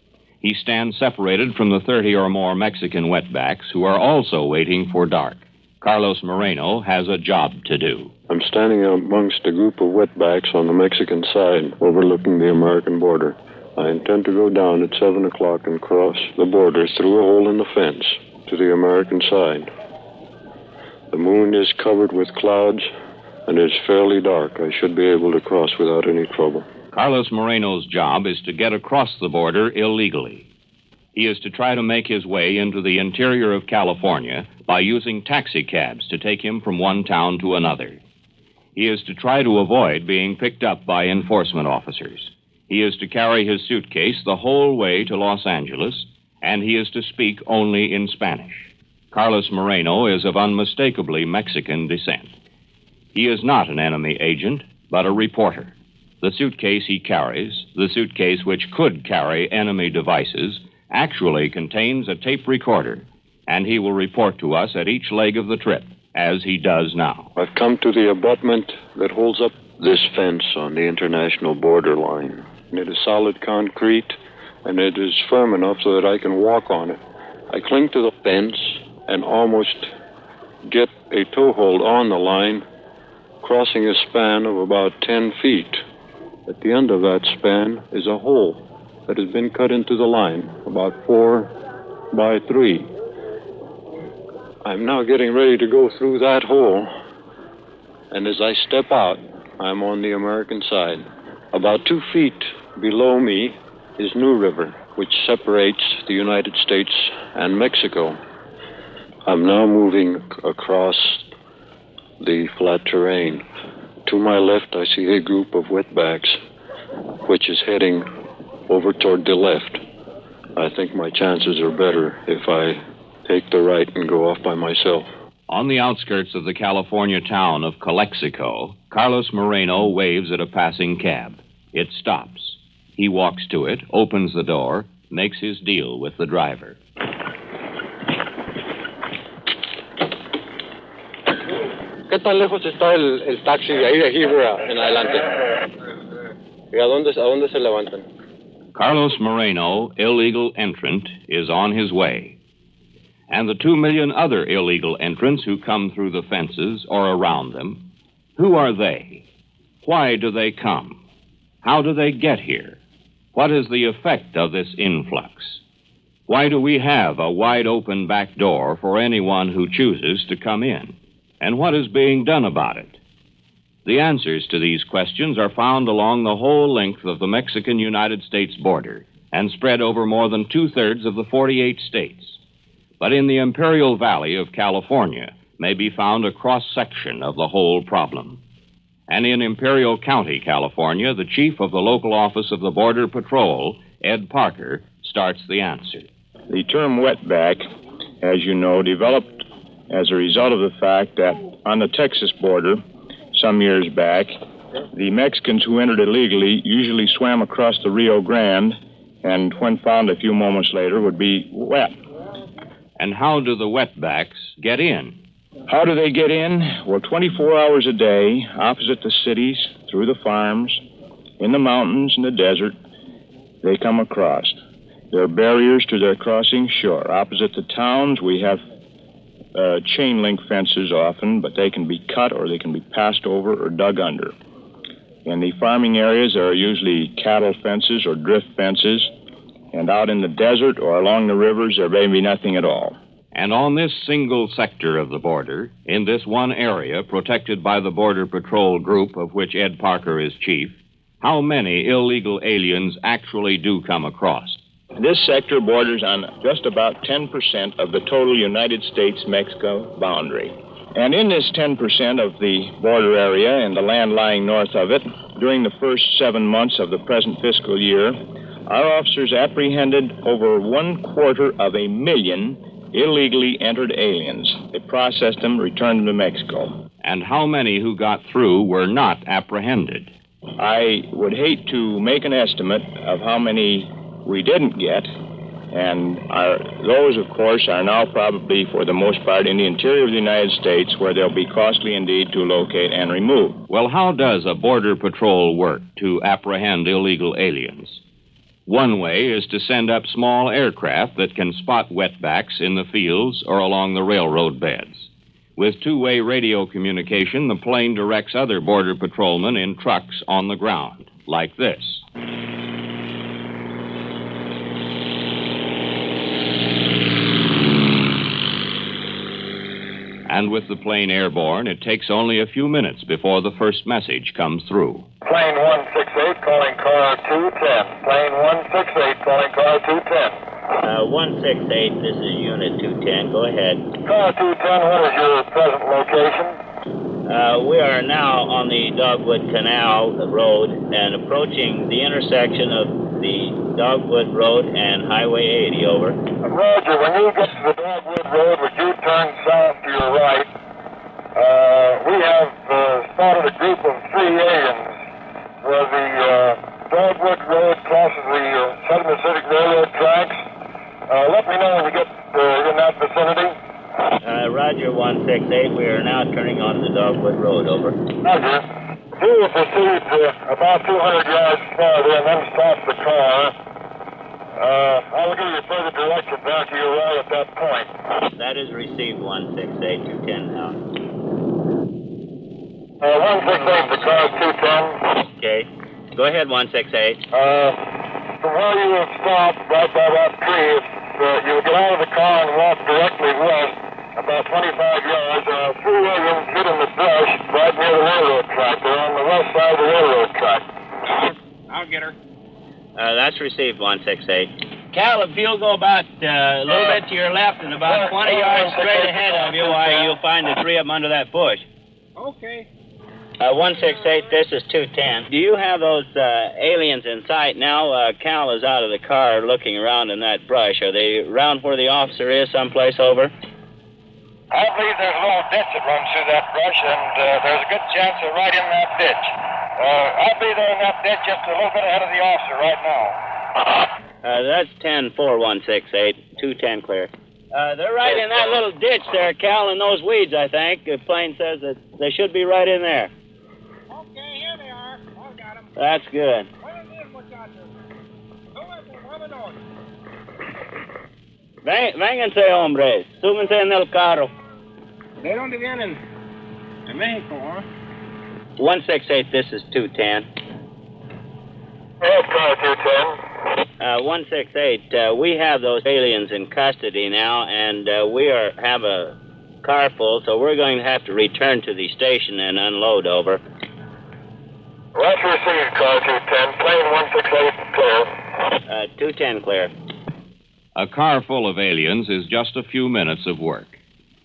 Speaker 14: He stands separated from the 30 or more Mexican wetbacks who are also waiting for dark. Carlos Moreno has a job to do.
Speaker 16: I'm standing amongst a group of wetbacks on the Mexican side overlooking the American border. I intend to go down at 7 o'clock and cross the border through a hole in the fence to the American side. The moon is covered with clouds and it's fairly dark. I should be able to cross without any trouble.
Speaker 14: Carlos Moreno's job is to get across the border illegally. He is to try to make his way into the interior of California by using taxicabs to take him from one town to another. He is to try to avoid being picked up by enforcement officers. He is to carry his suitcase the whole way to Los Angeles, and he is to speak only in Spanish. Carlos Moreno is of unmistakably Mexican descent. He is not an enemy agent, but a reporter. The suitcase he carries, the suitcase which could carry enemy devices, actually contains a tape recorder, and he will report to us at each leg of the trip, as he does now.
Speaker 16: I've come to the abutment that holds up this fence on the international border line. And it is solid concrete, and it is firm enough so that I can walk on it. I cling to the fence and almost get a toehold on the line, crossing a span of about 10 feet. At the end of that span is a hole that has been cut into the line, about 4 by 3. I'm now getting ready to go through that hole, and as I step out, I'm on the American side. About 2 feet below me is New River, which separates the United States and Mexico. I'm now moving across the flat terrain. To my left, I see a group of wetbacks, which is heading over toward the left. I think my chances are better if I take the right and go off by myself.
Speaker 14: On the outskirts of the California town of Calexico, Carlos Moreno waves at a passing cab. It stops. He walks to it, opens the door, makes his deal with the driver.
Speaker 16: ¿Qué tan lejos está el taxi de ahí de aquí en adelante? ¿Y a dónde se levantan?
Speaker 14: Carlos Moreno, illegal entrant, is on his way. And the 2 million other illegal entrants who come through the fences or around them, who are they? Why do they come? How do they get here? What is the effect of this influx? Why do we have a wide-open back door for anyone who chooses to come in? And what is being done about it? The answers to these questions are found along the whole length of the Mexican-United States border and spread over more than 2/3 of the 48 states. But in the Imperial Valley of California may be found a cross-section of the whole problem. And in Imperial County, California, the chief of the local office of the Border Patrol, Ed Parker, starts the answer.
Speaker 17: The term wetback, as you know, developed as a result of the fact that on the Texas border, some years back, the Mexicans who entered illegally usually swam across the Rio Grande and, when found a few moments later, would be wet.
Speaker 14: And how do the wetbacks get in?
Speaker 17: How do they get in? Well, 24 hours a day, opposite the cities, through the farms, in the mountains and the desert, they come across. There are barriers to their crossing shore. Opposite the towns, we have chain link fences often, but they can be cut or they can be passed over or dug under. In the farming areas, there are usually cattle fences or drift fences, and out in the desert or along the rivers, there may be nothing at all.
Speaker 14: And on this single sector of the border, in this one area protected by the Border Patrol group of which Ed Parker is chief, how many illegal aliens actually do come across?
Speaker 17: This sector borders on just about 10% of the total United States-Mexico boundary. And in this 10% of the border area and the land lying north of it, during the first 7 months of the present fiscal year, our officers apprehended over 250,000 illegally entered aliens. They processed them, returned them to Mexico.
Speaker 14: And how many who got through were not apprehended?
Speaker 17: I would hate to make an estimate of how many we didn't get, and those, of course, are now probably, for the most part, in the interior of the United States, where they'll be costly indeed to locate and remove.
Speaker 14: Well, how does a Border Patrol work to apprehend illegal aliens? One way is to send up small aircraft that can spot wetbacks in the fields or along the railroad beds. With two-way radio communication, the plane directs other Border Patrolmen in trucks on the ground, like this. And with the plane airborne, it takes only a few minutes before the first message comes through.
Speaker 18: Plane 168 calling car 210. Plane 168 calling car 210. 168, this is Unit 210. Go ahead.
Speaker 19: Car 210, what is your present location?
Speaker 18: We are now on the Dogwood Canal Road and approaching the intersection of the Dogwood Road and Highway 80, over.
Speaker 19: Roger, when you get to the Dogwood Road, would you turn south to your right? We have spotted a group of 3 aliens where the Dogwood Road crosses the Southern Pacific Railroad tracks. Let me know when you get in that vicinity.
Speaker 18: Roger, 168. We are now turning on the Dogwood Road, over.
Speaker 19: Roger. We will proceed about 200 yards farther and then stop the car. I will give you further direction back to your right at that point.
Speaker 18: That is received, 168, 210 now.
Speaker 19: 168, the car 210.
Speaker 18: Okay. Go ahead, 168.
Speaker 19: From where you will stop, right by that tree, you will get out of the car and walk directly west, about 25 yards. 3 aliens hid in the brush right near the railroad track. They're on the west side of the railroad track.
Speaker 18: I'll get her. That's received, 168. Cal, if you'll go about a little bit to your left and about 20 yards straight ahead of you, you'll find the 3 of them under that bush.
Speaker 17: Okay.
Speaker 18: 168, this is 210. Do you have those aliens in sight now? Cal is out of the car looking around in that brush. Are they around where the officer is someplace, over?
Speaker 19: I believe there's a little ditch that runs through that brush, and there's a good chance they're right in that ditch. I believe they're in that ditch just a little bit ahead of the officer right now.
Speaker 18: That's 10-4, 168. 210 clear. They're right in that little ditch there, Cal, in those weeds, I think. The plane says that they should be right in there.
Speaker 17: Okay, here they are. I've got them.
Speaker 18: That's good. Vénganse, hombres. Súbense en el carro.
Speaker 17: ¿De dónde vienen? De México, huh?
Speaker 18: 168, this is 210.
Speaker 19: Car 210.
Speaker 18: 168, we have those aliens in custody now, and we have a car full, so we're going to have to return to the station and unload, over.
Speaker 19: That's received, car 210. Plane 168 clear.
Speaker 18: 210 clear.
Speaker 14: A car full of aliens is just a few minutes of work.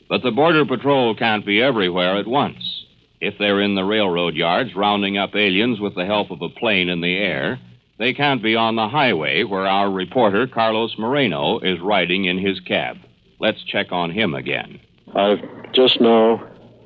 Speaker 14: But the Border Patrol can't be everywhere at once. If they're in the railroad yards rounding up aliens with the help of a plane in the air, they can't be on the highway where our reporter, Carlos Moreno, is riding in his cab. Let's check on him again.
Speaker 16: I've just now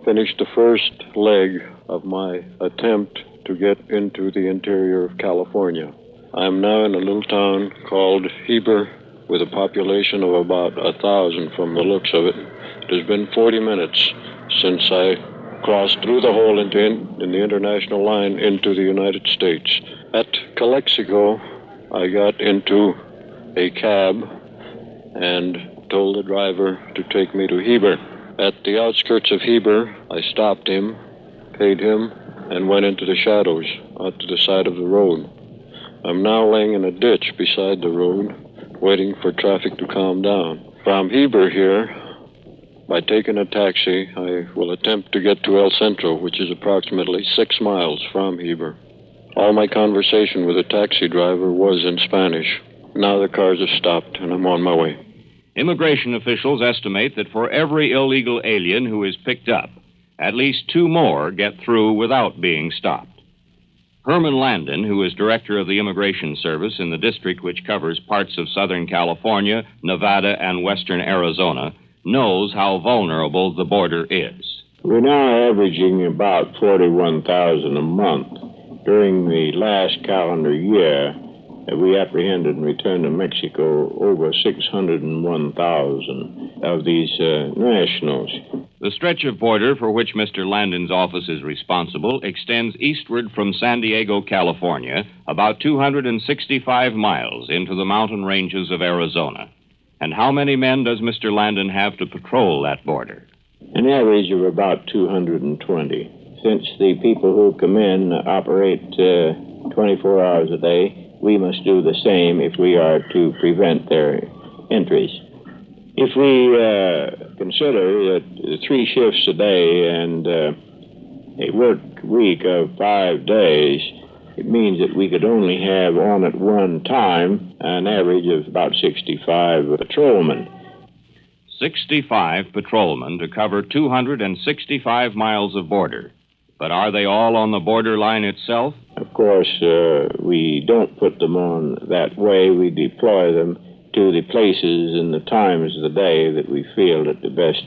Speaker 16: finished the first leg of my attempt to get into the interior of California. I'm now in a little town called Heber with a population of about 1,000 from the looks of it. It has been 40 minutes since I crossed through the hole in the international line into the United States. At Calexico, I got into a cab and told the driver to take me to Heber. At the outskirts of Heber, I stopped him, paid him, and went into the shadows out to the side of the road. I'm now laying in a ditch beside the road, waiting for traffic to calm down. From Heber here, by taking a taxi, I will attempt to get to El Centro, which is approximately 6 miles from Heber. All my conversation with the taxi driver was in Spanish. Now the cars have stopped, and I'm on my way.
Speaker 14: Immigration officials estimate that for every illegal alien who is picked up, at least 2 more get through without being stopped. Herman Langan, who is director of the Immigration Service in the district which covers parts of Southern California, Nevada, and western Arizona, knows how vulnerable the border is.
Speaker 17: We're now averaging about 41,000 a month. During the last calendar year, we apprehended and returned to Mexico over 601,000 of these nationals.
Speaker 14: The stretch of border for which Mr. Langan's office is responsible extends eastward from San Diego, California, about 265 miles into the mountain ranges of Arizona. And how many men does Mr. Langan have to patrol that border?
Speaker 17: An average of about 220. Since the people who come in operate 24 hours a day, we must do the same if we are to prevent their entries. If we consider that 3 shifts a day and a work week of 5 days, It means that we could only have on at one time an average of about 65 patrolmen.
Speaker 14: 65 patrolmen to cover 265 miles of border. But are they all on the borderline itself?
Speaker 17: Of course, we don't put them on that way. We deploy them to the places and the times of the day that we feel that the best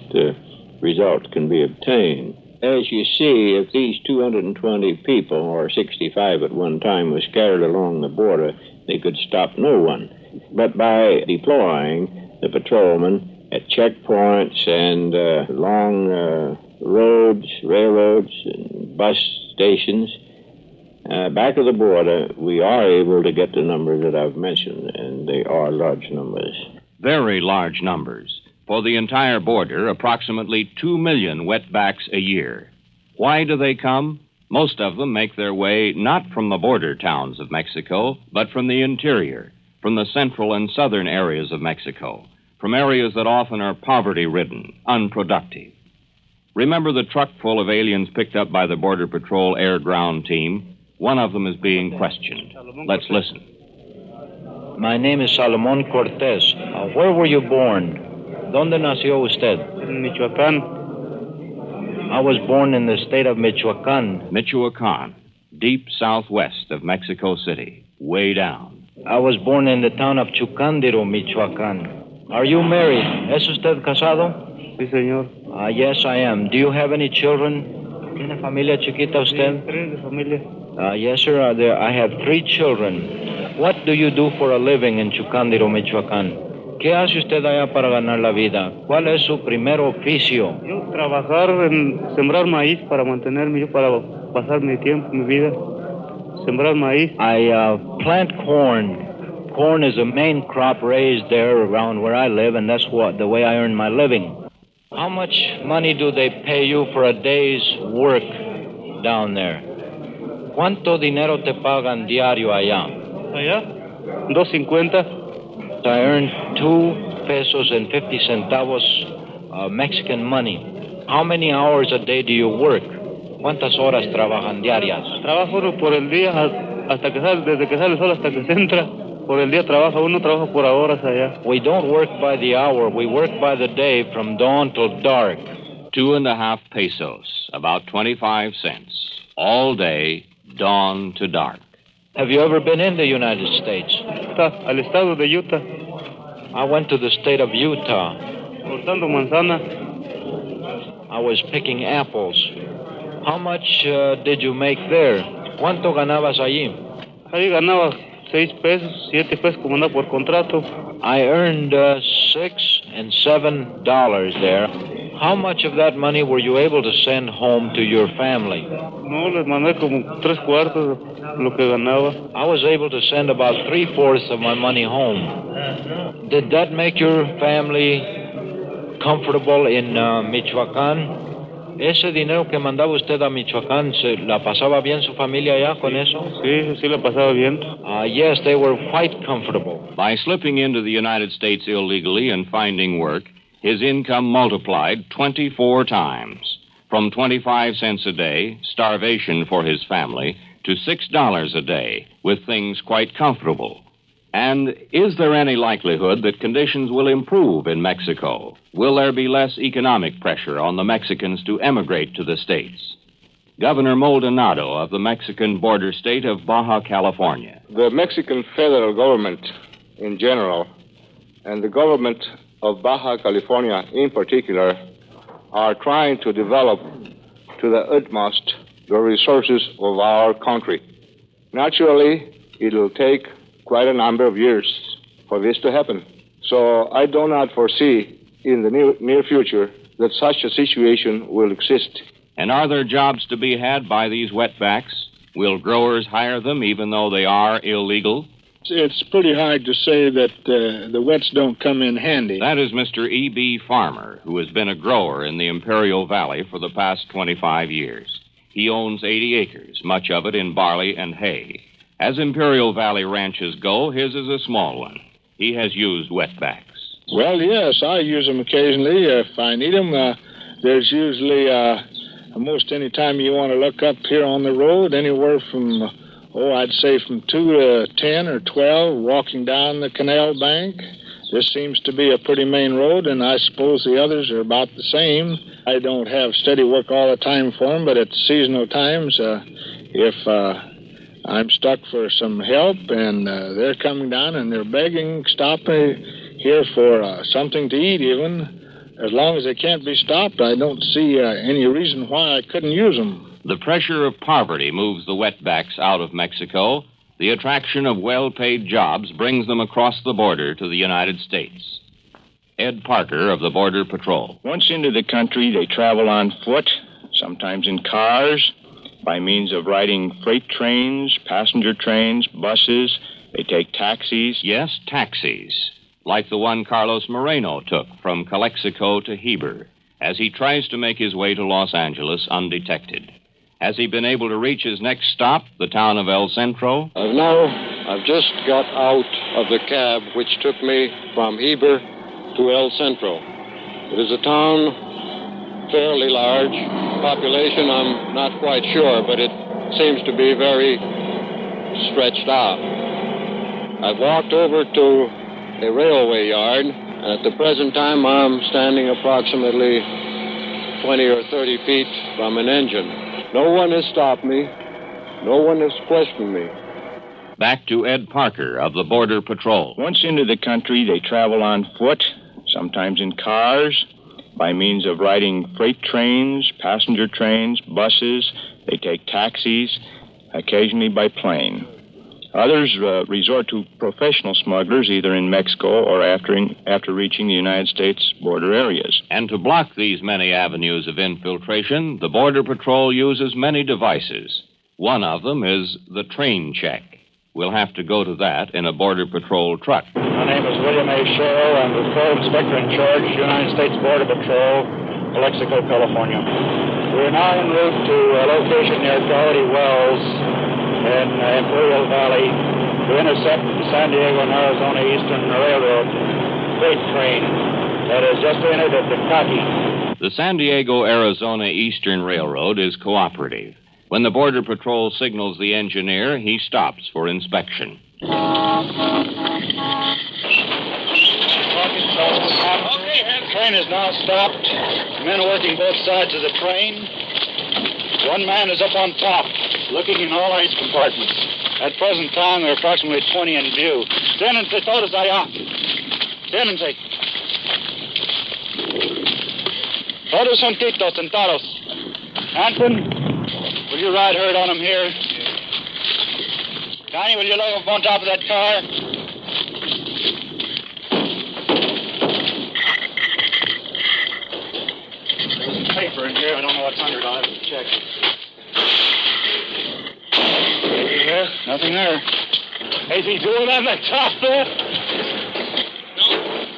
Speaker 17: result can be obtained. As you see, if these 220 people, or 65 at one time, were scattered along the border, they could stop no one. But by deploying the patrolmen at checkpoints and long roads, railroads, and bus stations, back of the border, we are able to get the numbers that I've mentioned, and they are large numbers.
Speaker 14: Very large numbers. For the entire border, approximately 2 million wetbacks a year. Why do they come? Most of them make their way not from the border towns of Mexico, but from the interior, from the central and southern areas of Mexico, from areas that often are poverty-ridden, unproductive. Remember the truck full of aliens picked up by the Border Patrol air-ground team? One of them is being questioned. Let's listen.
Speaker 20: My name is Salomón Cortés. Where were you born? ¿Dónde nació usted?
Speaker 21: En Michoacán.
Speaker 20: I was born in the state of Michoacán.
Speaker 14: Michoacán, deep southwest of Mexico City, way down.
Speaker 20: I was born in the town of Chucándiro, Michoacán. Are you married? ¿Es usted casado?
Speaker 21: Sí, señor.
Speaker 20: Yes, I am. Do you have any children? ¿Tiene familia chiquita usted?
Speaker 21: Sí, familia.
Speaker 20: Yes, sir. I have 3 children. What do you do for a living in Chucándiro, Michoacán? ¿Qué hace usted allá para ganar la vida? ¿Cuál es su primer oficio?
Speaker 21: Yo trabajar en sembrar maíz para mantenerme, yo para pasar mi tiempo, mi vida. Sembrar maíz.
Speaker 20: I plant corn. Corn is the main crop raised there around where I live, and that's the way I earn my living. How much money do they pay you for a day's work down there? ¿Cuánto dinero te pagan diario allá?
Speaker 21: Allá, $2.50.
Speaker 20: I earn 2 pesos and 50 centavos Mexican money. How many hours a day do you work? ¿Cuántas horas trabajan diarias?
Speaker 21: Trabajo uno por el día hasta que sale, desde que sale el sol hasta que se entra. Por el día trabaja por horas allá.
Speaker 20: We don't work by the hour. We work by the day from dawn till dark.
Speaker 14: 2.5 pesos, about 25 cents. All day, dawn to dark.
Speaker 20: Have you ever been in the United States?
Speaker 21: Al estado de Utah.
Speaker 20: I went to the state of Utah.
Speaker 21: Cortando manzana.
Speaker 20: I was picking apples. How much did you make there? ¿Cuánto ganabas allí?
Speaker 21: Ahí ganaba 6 pesos, 7 pesos como andaba por contrato.
Speaker 20: I earned $6 and $7 there. How much of that money were you able to send home to your family?
Speaker 21: No, les mandé como 3/4 de lo que ganaba.
Speaker 20: I was able to send about 3/4 of my money home. Did that make your family comfortable in Michoacán? ¿Ese dinero que mandaba usted a Michoacán, la pasaba bien su familia allá con eso?
Speaker 21: Sí, la pasaba bien.
Speaker 20: Yes, they were quite comfortable.
Speaker 14: By slipping into the United States illegally and finding work, his income multiplied 24 times. From 25 cents a day, starvation for his family, to $6 a day, with things quite comfortable. And is there any likelihood that conditions will improve in Mexico? Will there be less economic pressure on the Mexicans to emigrate to the States? Governor Maldonado of the Mexican border state of Baja California.
Speaker 16: The Mexican federal government in general and the government of Baja California in particular are trying to develop to the utmost the resources of our country. Naturally, it'll take quite a number of years for this to happen. So I do not foresee in the near future that such a situation will exist.
Speaker 14: And are there jobs to be had by these wetbacks? Will growers hire them even though they are illegal?
Speaker 22: It's pretty hard to say that the wets don't come in handy.
Speaker 14: That is Mr. E.B. Farmer, who has been a grower in the Imperial Valley for the past 25 years. He owns 80 acres, much of it in barley and hay. As Imperial Valley ranches go, his is a small one. He has used wetbacks.
Speaker 22: Well, yes, I use them occasionally if I need them. There's usually most any time you want to look up here on the road, anywhere from I'd say from 2 to 10 or 12, walking down the canal bank. This seems to be a pretty main road, and I suppose the others are about the same. I don't have steady work all the time for them, but at seasonal times, if I'm stuck for some help and they're coming down and they're begging, stop me here for something to eat even, as long as they can't be stopped, I don't see any reason why I couldn't use them.
Speaker 14: The pressure of poverty moves the Wetbacks out of Mexico. The attraction of well-paid jobs brings them across the border to the United States. Ed Parker of the Border Patrol.
Speaker 17: Once into the country, they travel on foot, sometimes in cars, by means of riding freight trains, passenger trains, buses. They take taxis.
Speaker 14: Yes, taxis, like the one Carlos Moreno took from Calexico to Heber, as he tries to make his way to Los Angeles undetected. Has he been able to reach his next stop, the town of El Centro?
Speaker 16: I've just got out of the cab which took me from Heber to El Centro. It is a town fairly large. Population, I'm not quite sure, but it seems to be very stretched out. I've walked over to a railway yard, and at the present time I'm standing approximately 20 or 30 feet from an engine. No one has stopped me. No one has questioned me.
Speaker 14: Back to Ed Parker of the Border Patrol.
Speaker 17: Once into the country, they travel on foot, sometimes in cars, by means of riding freight trains, passenger trains, buses. They take taxis, occasionally by plane. Others resort to professional smugglers, either in Mexico or after reaching the United States border areas.
Speaker 14: And to block these many avenues of infiltration, the Border Patrol uses many devices. One of them is the train check. We'll have to go to that in a Border Patrol truck.
Speaker 3: My name is William A. Sherrill. I'm the Patrol Inspector in Charge, United States Border Patrol, Calexico, California. We're now en route to a location near Doherty Wells in Imperial Valley to intercept the San Diego and Arizona Eastern Railroad freight train that has just entered at Tecate.
Speaker 14: The San Diego-Arizona Eastern Railroad is cooperative. When the Border Patrol signals the engineer, he stops for inspection.
Speaker 3: Okay, the train is now stopped. Men working both sides of the train. One man is up on top, looking in all 8 compartments. At present time, there are approximately 20 in view. Ténense todos allá. Ténense. Todos juntitos, sentados. Anton, will you ride herd on them here? Connie, will you look up on top of that car? There's some paper in here. I don't know what's under it. I'll have to check. Anything there? Nothing there. Is he doing on the top there?
Speaker 22: No,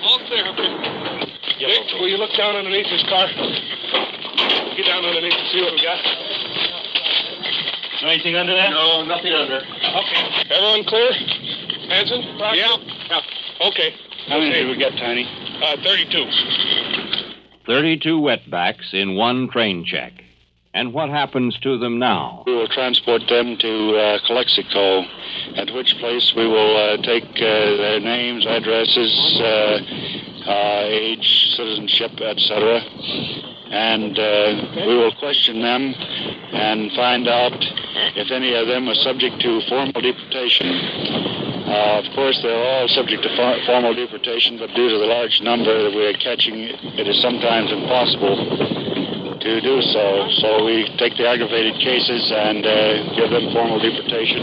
Speaker 22: all clear. Dick, will you look down underneath his car? Get down underneath and see what we got.
Speaker 3: Anything under there?
Speaker 22: No, nothing under. Okay. Everyone clear? Hanson? Yeah. Okay.
Speaker 3: How many did we get, Tiny?
Speaker 22: 32.
Speaker 14: 32 Wetbacks in one train check. And what happens to them now?
Speaker 4: We will transport them to Calexico, at which place we will take their names, addresses, age, citizenship, etc. And we will question them and find out if any of them are subject to formal deportation. Of course, they're all subject to formal deportation, but due to the large number that we are catching, it is sometimes impossible to do so. So we take the aggravated cases and give them formal deportation.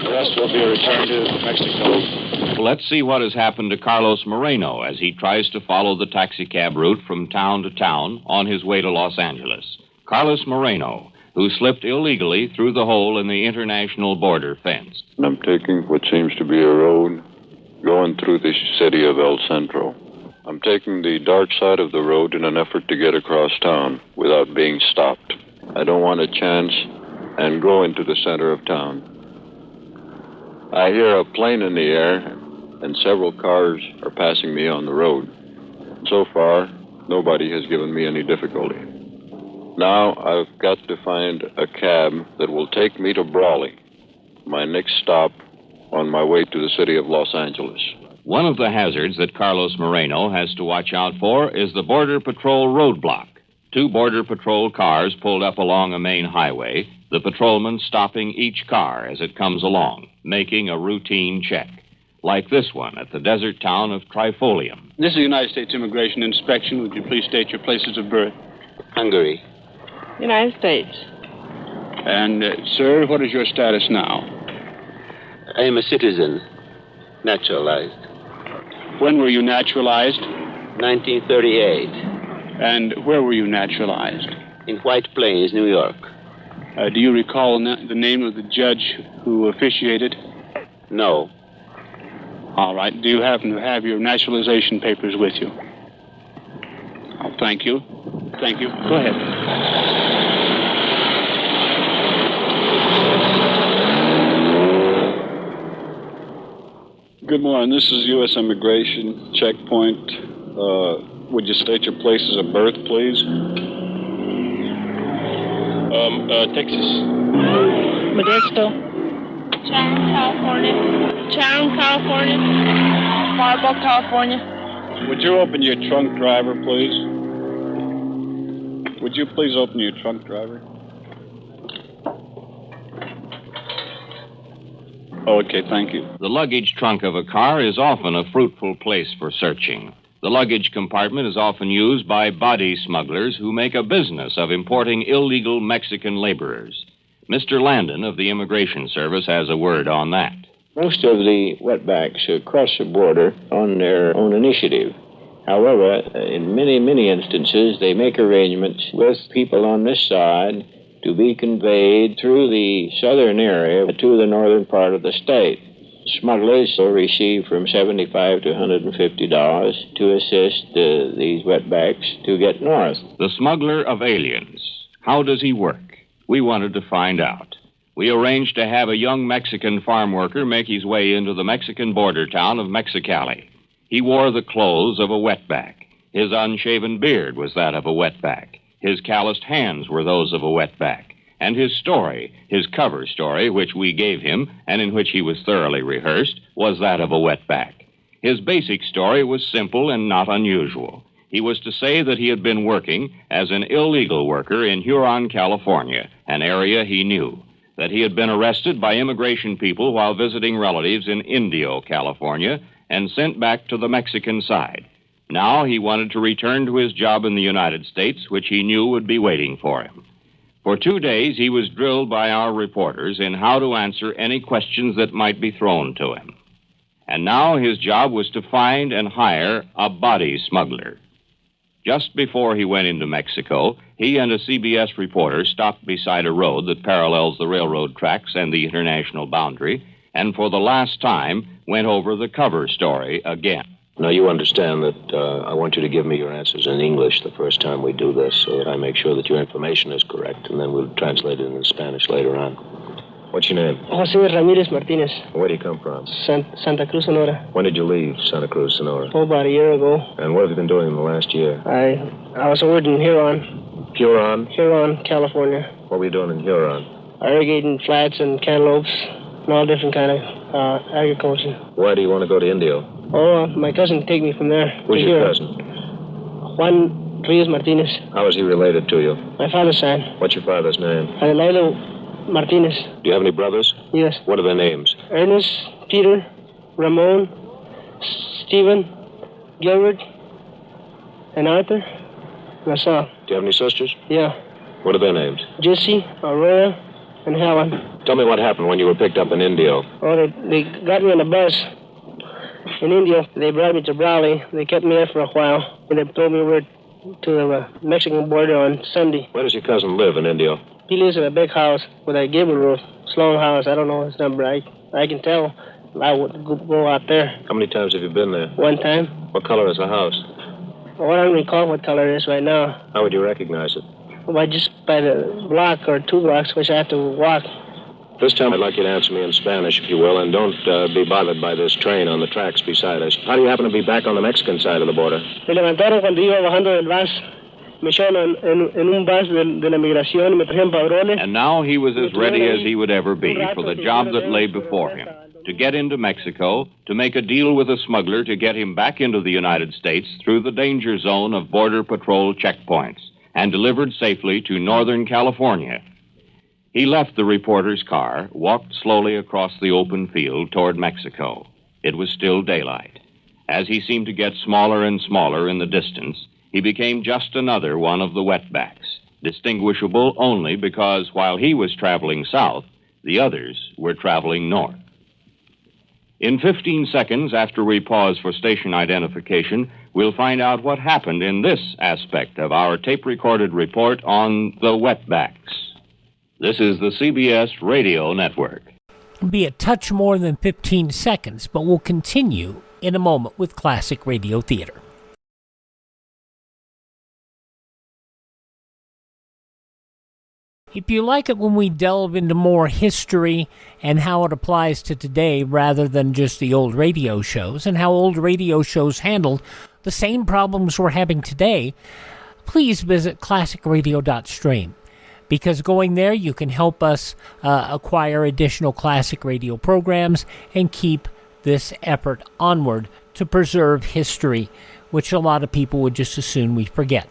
Speaker 4: The rest will be returned to Mexico.
Speaker 14: Let's see what has happened to Carlos Moreno as he tries to follow the taxicab route from town to town on his way to Los Angeles. Carlos Moreno, who slipped illegally through the hole in the international border fence.
Speaker 16: I'm taking what seems to be a road going through the city of El Centro. I'm taking the dark side of the road in an effort to get across town without being stopped. I don't want a chance and go into the center of town. I hear a plane in the air, and several cars are passing me on the road. So far, nobody has given me any difficulty. Now I've got to find a cab that will take me to Brawley. my next stop on my way to the city of Los Angeles.
Speaker 14: One of the hazards that Carlos Moreno has to watch out for is the Border Patrol roadblock. 2 Border Patrol cars pulled up along a main highway, the patrolman stopping each car as it comes along, making a routine check, like this one at the desert town of Trifolium.
Speaker 1: This is the United States Immigration Inspection. Would you please state your places of birth?
Speaker 2: Hungary.
Speaker 1: United States. And, sir, what is your status now?
Speaker 2: I am a citizen, naturalized.
Speaker 1: When were you naturalized?
Speaker 2: 1938.
Speaker 1: And where were you naturalized?
Speaker 2: In White Plains, New York.
Speaker 1: Do you recall the name of the judge who officiated?
Speaker 2: No.
Speaker 1: All right. Do you happen to have your naturalization papers with you? Oh, thank you. Thank you. Go ahead.
Speaker 16: Good morning. This is U.S. Immigration Checkpoint. Would you state your places of birth, please?
Speaker 1: Texas.
Speaker 23: Modesto. Chatham, California. Marlboro, California.
Speaker 16: Would you open your trunk, driver, please? Would you please open your trunk, driver? Okay, thank you.
Speaker 14: The luggage trunk of a car is often a fruitful place for searching. The luggage compartment is often used by body smugglers who make a business of importing illegal Mexican laborers. Mr. Langan of the Immigration Service has a word on that.
Speaker 24: Most of the wetbacks cross the border on their own initiative. However, in many, many instances, they make arrangements with people on this side to be conveyed through the southern area to the northern part of the state. Smugglers will receive from $75 to $150 to assist these wetbacks to get north.
Speaker 14: The smuggler of aliens. How does he work? We wanted to find out. We arranged to have a young Mexican farm worker make his way into the Mexican border town of Mexicali. He wore the clothes of a wetback. His unshaven beard was that of a wetback. His calloused hands were those of a wetback. And his story, his cover story, which we gave him and in which he was thoroughly rehearsed, was that of a wetback. His basic story was simple and not unusual. He was to say that he had been working as an illegal worker in Huron, California, an area he knew. That he had been arrested by immigration people while visiting relatives in Indio, California, and sent back to the Mexican side. Now he wanted to return to his job in the United States, which he knew would be waiting for him. For 2 days, he was drilled by our reporters in how to answer any questions that might be thrown to him. And now his job was to find and hire a body smuggler. Just before he went into Mexico, he and a CBS reporter stopped beside a road that parallels the railroad tracks and the international boundary, and for the last time went over the cover story again.
Speaker 2: Now, you understand that I want you to give me your answers in English the first time we do this so that I make sure that your information is correct, and then we'll translate it into Spanish later on. What's your name?
Speaker 23: Jose Ramirez Martinez.
Speaker 2: Where do you come from?
Speaker 23: Santa Cruz, Sonora.
Speaker 2: When did you leave Santa Cruz, Sonora?
Speaker 23: Oh, about a year ago.
Speaker 2: And what have you been doing in the last year?
Speaker 23: I was working in Huron. Huron, California.
Speaker 2: What were you doing in Huron?
Speaker 23: Irrigating flats and cantaloupes and all different kind of agriculture.
Speaker 2: Why do you want to go to Indio?
Speaker 23: Oh, my cousin take me from there.
Speaker 2: Who's your cousin?
Speaker 23: Juan Reyes Martinez.
Speaker 2: How is he related to you?
Speaker 23: My father's son.
Speaker 2: What's your father's name?
Speaker 23: Adelaido Martinez.
Speaker 2: Do you have any brothers?
Speaker 23: Yes.
Speaker 2: What are their names?
Speaker 23: Ernest, Peter, Ramon, Stephen, Gilbert, and Arthur. That's all.
Speaker 2: Do you have any sisters?
Speaker 23: Yeah.
Speaker 2: What are their names?
Speaker 23: Jesse, Aurora, and Helen.
Speaker 2: Tell me what happened when you were picked up in Indio.
Speaker 23: Oh, they got me on a bus. In India, they brought me to Brawley. They kept me there for a while, and they told me we were to the Mexican border on Sunday.
Speaker 2: Where does your cousin live in Indio?
Speaker 23: He lives in a big house with a gable roof, long house. I don't know his number. I can tell. I would go out there.
Speaker 2: How many times have you been there?
Speaker 23: One time.
Speaker 2: What color is the house?
Speaker 23: Well, I don't recall what color it is right now.
Speaker 2: How would you recognize it?
Speaker 23: Well, just by the block or 2 blocks, which I have to walk.
Speaker 2: This time I'd like you to answer me in Spanish, if you will, and don't be bothered by this train on the tracks beside us. How do you happen to be back on the Mexican side of the border?
Speaker 23: Me levantaron cuando iba bajando del bus. me echaron en un bus de la migración y me trajeron padrones.
Speaker 14: And now he was as ready as he would ever be for the job that lay before him. To get into Mexico, to make a deal with a smuggler to get him back into the United States through the danger zone of Border Patrol checkpoints and delivered safely to Northern California. He left the reporter's car, walked slowly across the open field toward Mexico. It was still daylight. As he seemed to get smaller and smaller in the distance, he became just another one of the wetbacks, distinguishable only because while he was traveling south, the others were traveling north. In 15 seconds after we pause for station identification, we'll find out what happened in this aspect of our tape-recorded report on the Wetbacks. This is the CBS Radio Network.
Speaker 6: It'll be a touch more than 15 seconds, but we'll continue in a moment with Classic Radio Theater. If you like it when we delve into more history and how it applies to today rather than just the old radio shows and how old radio shows handled the same problems we're having today, please visit classicradio.stream. Because going there, you can help us acquire additional classic radio programs and keep this effort onward to preserve history, which a lot of people would just as soon we forget.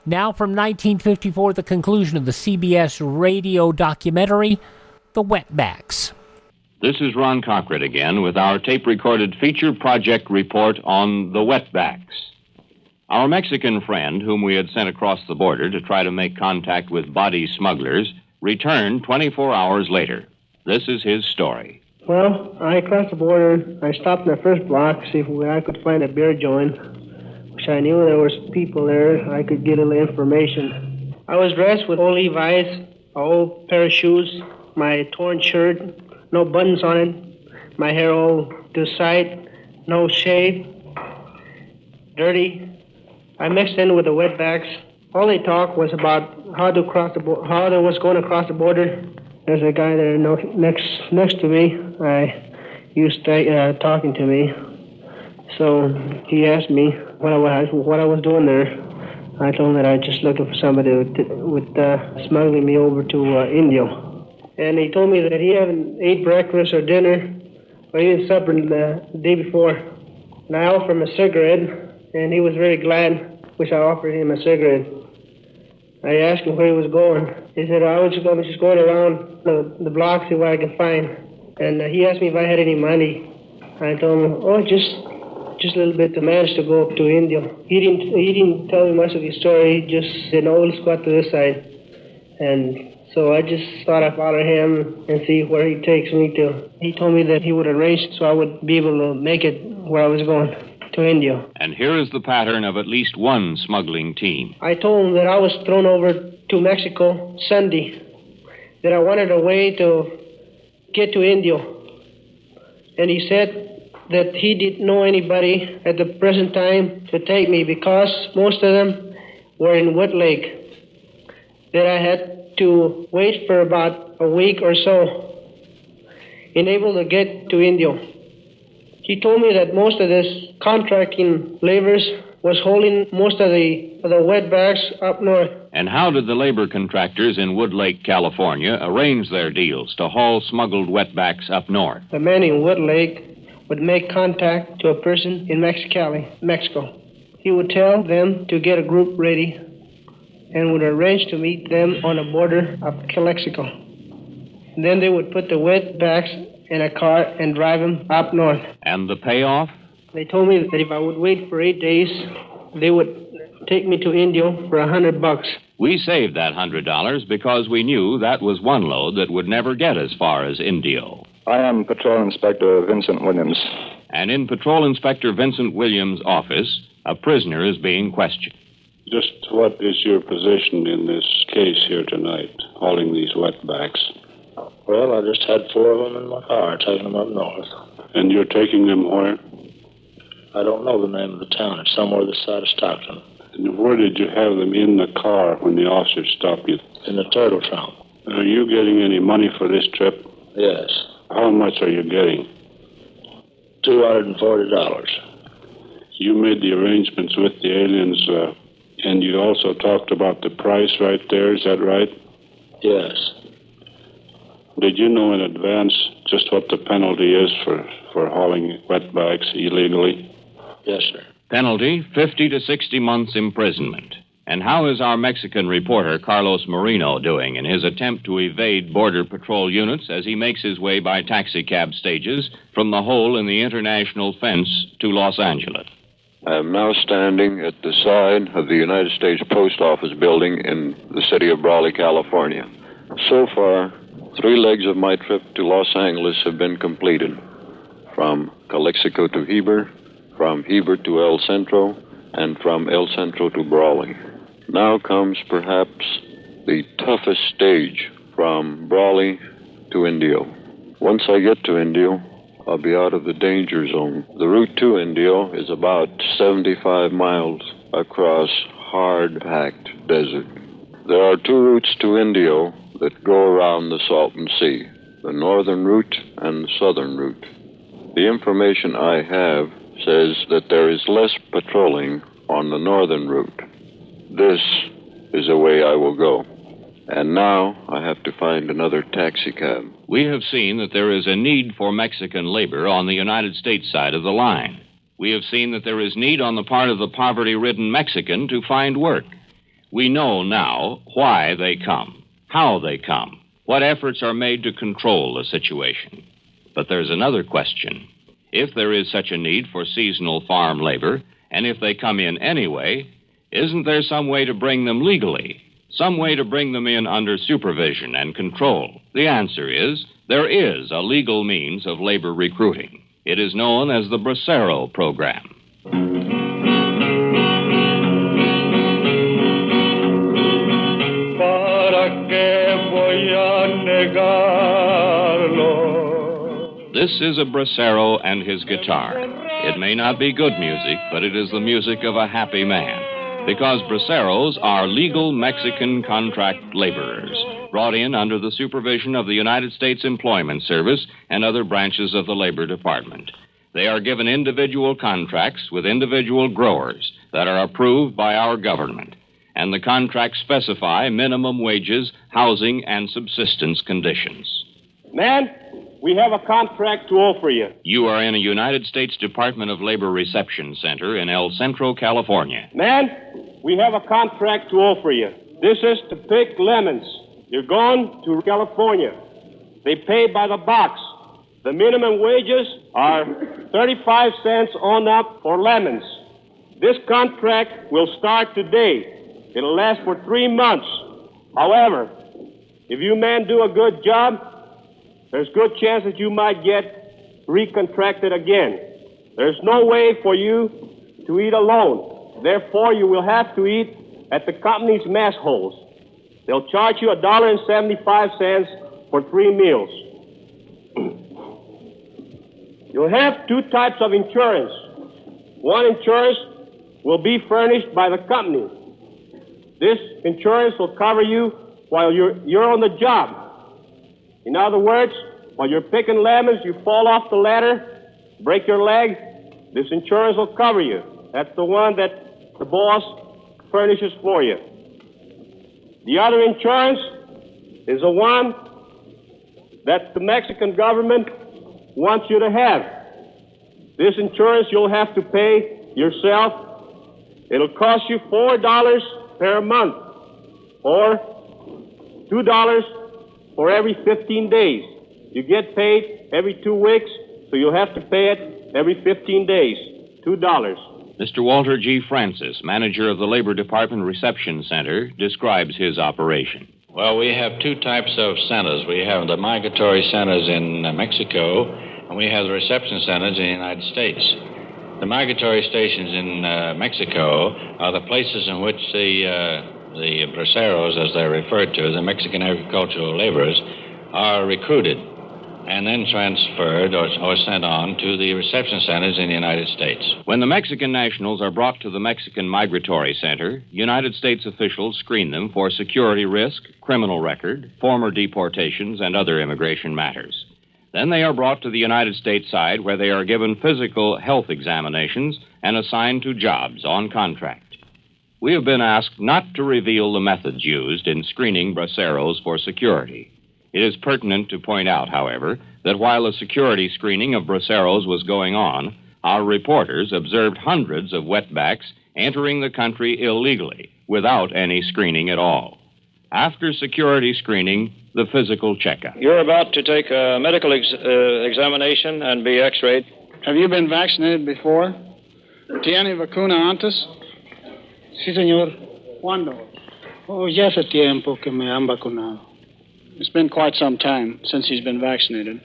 Speaker 6: Now from 1954, the conclusion of the CBS radio documentary, The Wetbacks.
Speaker 14: This is Ron Cochran again with our tape-recorded feature project report on the Wetbacks. Our Mexican friend, whom we had sent across the border to try to make contact with body smugglers, returned 24 hours later. This is his story.
Speaker 23: Well, I crossed the border. I stopped in the first block to see where I could find a beer joint, which I knew there was people there. I could get a little information. I was dressed with old Levi's, an old pair of shoes, my torn shirt, no buttons on it, my hair all to the side, no shave, dirty. I mixed in with the wetbacks. All they talked was about how to cross the how they was going to cross the border. There's a guy there next to me. He was talking to me. So he asked me what I was doing there. I told him that I was just looking for somebody with smuggling me over to India. And he told me that he hadn't ate breakfast or dinner or even supper the day before. And I offered him a cigarette. And he was very glad, which I offered him a cigarette. I asked him where he was going. He said, I was just going around the block, see what I can find. And he asked me if I had any money. I told him, just a little bit to manage to go up to India. He didn't tell me much of his story. He just said, no, let's go out to this side. And so I just thought I'd follow him and see where he takes me to. He told me that he would arrange so I would be able to make it where I was going. To India.
Speaker 14: And here is the pattern of at least one smuggling team.
Speaker 23: I told him that I was thrown over to Mexico Sunday, that I wanted a way to get to India. And he said that he didn't know anybody at the present time to take me because most of them were in Wood Lake, that I had to wait for about a week or so in able to get to India. He told me that most of this contracting laborers was holding most of the wetbacks up north.
Speaker 14: And how did the labor contractors in Wood Lake, California, arrange their deals to haul smuggled wetbacks up north?
Speaker 23: The man in Wood Lake would make contact to a person in Mexicali, Mexico. He would tell them to get a group ready and would arrange to meet them on the border of Calexico. Then they would put the wetbacks in a car and drive them up north.
Speaker 14: And the payoff?
Speaker 23: They told me that if I would wait for 8 days, they would take me to India for $100.
Speaker 14: We saved that $100 because we knew that was one load that would never get as far as Indio.
Speaker 5: I am Patrol Inspector Vincent Williams.
Speaker 14: And in Patrol Inspector Vincent Williams' office, a prisoner is being questioned.
Speaker 16: Just what is your position in this case here tonight, hauling these wetbacks?
Speaker 5: Well, I just had 4 of them in my car, taking them up north.
Speaker 16: And you're taking them where?
Speaker 5: I don't know the name of the town. It's somewhere this side of Stockton.
Speaker 16: And where did you have them in the car when the officers stopped you?
Speaker 5: In the turtle trunk.
Speaker 16: Are you getting any money for this trip?
Speaker 5: Yes.
Speaker 16: How much are you getting?
Speaker 5: $240.
Speaker 16: You made the arrangements with the aliens And you also talked about the price right there, is that right?
Speaker 5: Yes.
Speaker 16: Did you know in advance just what the penalty is for hauling wetbacks illegally?
Speaker 5: Yes, sir.
Speaker 14: Penalty, 50 to 60 months imprisonment. And how is our Mexican reporter, Carlos Marino, doing in his attempt to evade Border Patrol units as he makes his way by taxicab stages from the hole in the international fence to Los Angeles?
Speaker 16: I am now standing at the side of the United States Post Office building in the city of Brawley, California. So far, 3 legs of my trip to Los Angeles have been completed. From Calexico to Heber, from Heber to El Centro, and from El Centro to Brawley. Now comes perhaps the toughest stage, from Brawley to Indio. Once I get to Indio, I'll be out of the danger zone. The route to Indio is about 75 miles across hard-packed desert. There are 2 routes to Indio that go around the Salton Sea, the northern route and the southern route. The information I have says that there is less patrolling on the northern route. This is the way I will go. And now I have to find another taxicab.
Speaker 14: We have seen that there is a need for Mexican labor on the United States side of the line. We have seen that there is need on the part of the poverty-ridden Mexican to find work. We know now why they come, how they come, what efforts are made to control the situation. But there's another question. If there is such a need for seasonal farm labor, and if they come in anyway, isn't there some way to bring them legally? Some way to bring them in under supervision and control? The answer is, there is a legal means of labor recruiting. It is known as the Bracero Program. This is a bracero and his guitar. It may not be good music, but it is the music of a happy man. Because braceros are legal Mexican contract laborers, brought in under the supervision of the United States Employment Service and other branches of the Labor Department. They are given individual contracts with individual growers that are approved by our government. And the contracts specify minimum wages, housing, and subsistence conditions.
Speaker 7: Man, we have a contract to offer you.
Speaker 14: You are in a United States Department of Labor Reception Center in El Centro, California.
Speaker 7: Man, we have a contract to offer you. This is to pick lemons. You're going to California. They pay by the box. The minimum wages are 35 cents on up for lemons. This contract will start today. It'll last for 3 months. However, if you men do a good job, there's good chance that you might get recontracted again. There's no way for you to eat alone. Therefore, you will have to eat at the company's mess holes. They'll charge you $1.75 for 3 meals. You'll have 2 types of insurance. One insurance will be furnished by the company. This insurance will cover you while you're on the job. In other words, while you're picking lemons, you fall off the ladder, break your leg, this insurance will cover you. That's the one that the boss furnishes for you. The other insurance is the one that the Mexican government wants you to have. This insurance you'll have to pay yourself. It'll cost you $4 per month, or $2 for every 15 days. You get paid every 2 weeks, so you'll have to pay it every 15 days, $2.
Speaker 14: Mr. Walter G. Francis, manager of the Labor Department Reception Center, describes his operation.
Speaker 24: Well, we have 2 types of centers. We have the migratory centers in Mexico, and we have the reception centers in the United States. The migratory stations in Mexico are the places in which the braceros, as they're referred to, the Mexican agricultural laborers, are recruited and then transferred or sent on to the reception centers in the United States.
Speaker 14: When the Mexican nationals are brought to the Mexican Migratory Center, United States officials screen them for security risk, criminal record, former deportations, and other immigration matters. Then they are brought to the United States side, where they are given physical health examinations and assigned to jobs on contract. we have been asked not to reveal the methods used in screening braceros for security. It is pertinent to point out, however, that while a security screening of braceros was going on, our reporters observed hundreds of wetbacks entering the country illegally without any screening at all. After security screening, the physical checkup.
Speaker 10: You're about to take a medical examination and be x-rayed.
Speaker 11: Have you been vaccinated before? ¿Tiene vacuna antes?
Speaker 21: Sí, señor.
Speaker 11: ¿Cuándo?
Speaker 21: Oh, ya hace tiempo que me han vacunado.
Speaker 11: It's been quite some time since he's been vaccinated.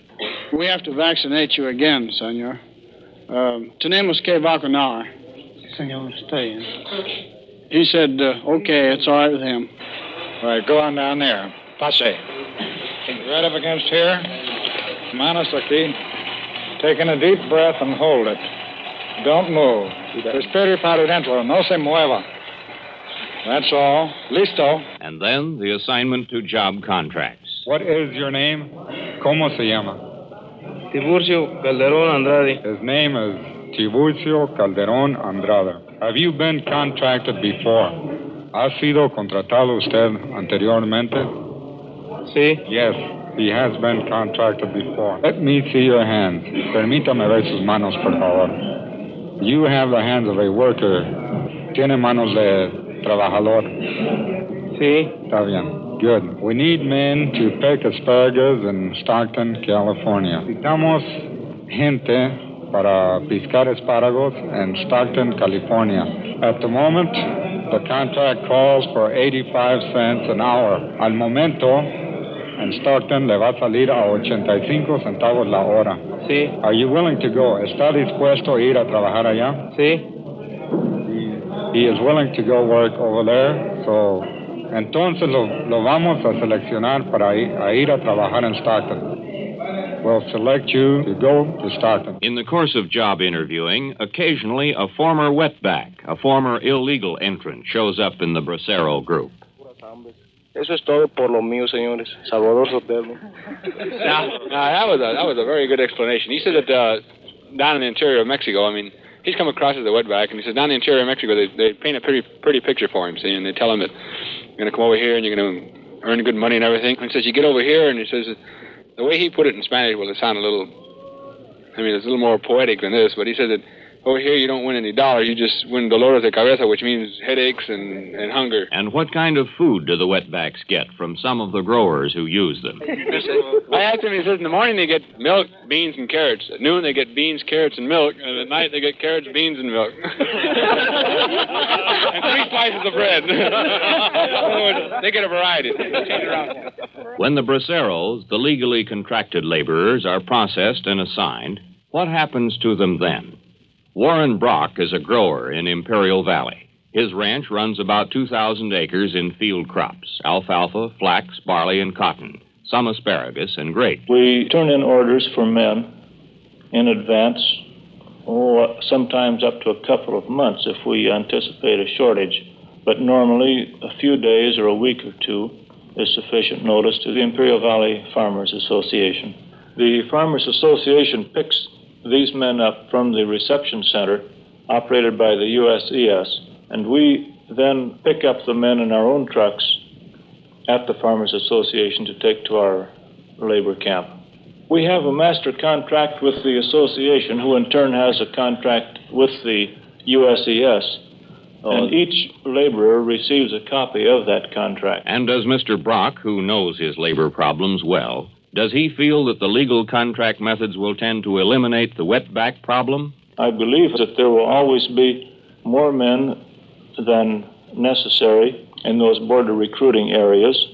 Speaker 11: We have to vaccinate you again, senor. Tenemos que vacunar.
Speaker 21: Sí, señor, está bien.
Speaker 11: He said, okay, it's all right with him.
Speaker 22: All right, go on down there.
Speaker 10: Pase.
Speaker 22: Right up against here. Manos aquí. Taking a deep breath and hold it. Don't move. Respire para dentro. No se mueva. That's all. Listo.
Speaker 14: And then the assignment to job contracts.
Speaker 22: What is your name? ¿Cómo se llama?
Speaker 21: Tiburcio Calderón Andrade.
Speaker 22: His name is Tiburcio Calderón Andrade. Have you been contracted before? ¿Ha sido contratado usted anteriormente?
Speaker 21: Sí.
Speaker 22: Yes, he has been contracted before. Let me see your hands. Permítame ver sus manos, por favor. You have the hands of a worker. Tiene manos de trabajador.
Speaker 21: Sí.
Speaker 22: Está bien. Good. We need men to pick asparagus in Stockton, California. Necesitamos gente para piscar espárragos in Stockton, California. At the moment, the contract calls for 85 cents an hour. Al momento, en Stockton le va a salir a 85 centavos la hora.
Speaker 21: Sí.
Speaker 22: Are you willing to go? ¿Está dispuesto a ir a trabajar allá?
Speaker 21: Sí.
Speaker 22: He is willing to go work over there, so entonces lo vamos a seleccionar para ir a trabajar en Stockton. We'll select you to go to Stockton.
Speaker 14: In the course of job interviewing, occasionally a former wetback, a former illegal entrant, shows up in the bracero group.
Speaker 21: Eso es todo por lo mío, señores. Salvador Sotelo.
Speaker 12: That was a very good explanation. He said that down in the interior of Mexico, I mean, he's come across as a wetback, and he says down in the interior of Mexico, they paint a pretty picture for him, see, and they tell him that you're going to come over here and you're going to earn good money and everything. And he says, you get over here, and he says, the way he put it in Spanish, well, it sounded a little, I mean, it's a little more poetic than this, but he said that over here you don't win any dollars, you just win dolores de cabeza, which means headaches and hunger.
Speaker 14: And what kind of food do the wetbacks get from some of the growers who use them?
Speaker 12: I asked him, he says, in the morning they get milk, beans, and carrots. At noon they get beans, carrots, and milk. And at night they get carrots, beans, and milk. And 3 slices of bread. They get a variety. Change it around.
Speaker 14: When the braceros, the legally contracted laborers, are processed and assigned, what happens to them then? Warren Brock is a grower in Imperial Valley. His ranch runs about 2,000 acres in field crops: alfalfa, flax, barley, and cotton, some asparagus, and grape.
Speaker 10: We turn in orders for men in advance, sometimes up to a couple of months if we anticipate a shortage. But normally, a few days or a week or two is sufficient notice to the Imperial Valley Farmers Association. The Farmers Association picks these men up from the reception center operated by the USES, and we then pick up the men in our own trucks at the Farmers Association to take to our labor camp. We have a master contract with the association, who in turn has a contract with the USES, and each laborer receives a copy of that contract.
Speaker 14: And does Mr. Brock, who knows his labor problems well, does he feel that the legal contract methods will tend to eliminate the wetback problem?
Speaker 10: I believe that there will always be more men than necessary in those border recruiting areas,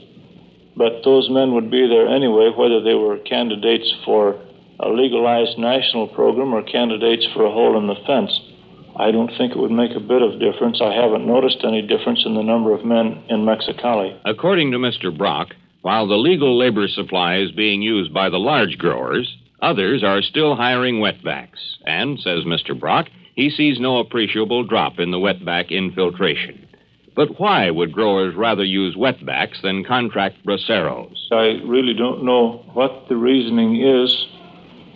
Speaker 10: but those men would be there anyway, whether they were candidates for a legalized national program or candidates for a hole in the fence. I don't think it would make a bit of difference. I haven't noticed any difference in the number of men in Mexicali.
Speaker 14: According to Mr. Brock, while the legal labor supply is being used by the large growers, others are still hiring wetbacks. And, says Mr. Brock, he sees no appreciable drop in the wetback infiltration. But why would growers rather use wetbacks than contract braceros?
Speaker 10: I really don't know what the reasoning is.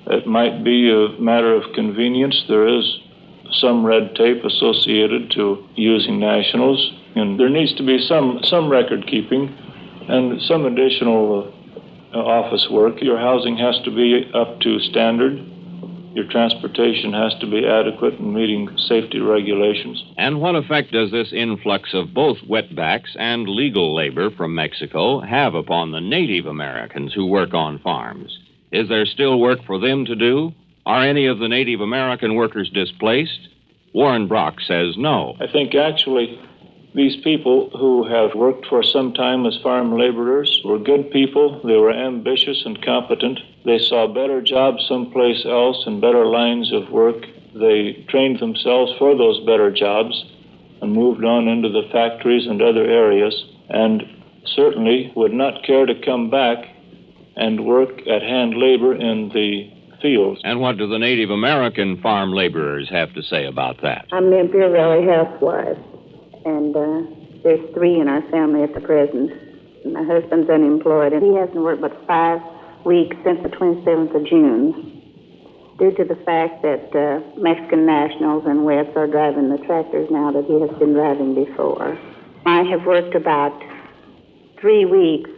Speaker 10: It might be a matter of convenience. There is some red tape associated to using nationals, and there needs to be some record keeping and some additional office work. Your housing has to be up to standard. Your transportation has to be adequate in meeting safety regulations.
Speaker 14: And what effect does this influx of both wetbacks and legal labor from Mexico have upon the Native Americans who work on farms? Is there still work for them to do? Are any of the Native American workers displaced? Warren Brock says no.
Speaker 10: I think actually these people who have worked for some time as farm laborers were good people. They were ambitious and competent. They saw better jobs someplace else and better lines of work. They trained themselves for those better jobs and moved on into the factories and other areas, and certainly would not care to come back and work at hand labor in the fields.
Speaker 14: And what do the Native American farm laborers have to say about that?
Speaker 8: I'm the Imperial Valley housewife, and there's 3 in our family at the present. My husband's unemployed, and he hasn't worked but 5 weeks since the 27th of June, due to the fact that Mexican nationals and Wets are driving the tractors now that he has been driving before. I have worked about 3 weeks,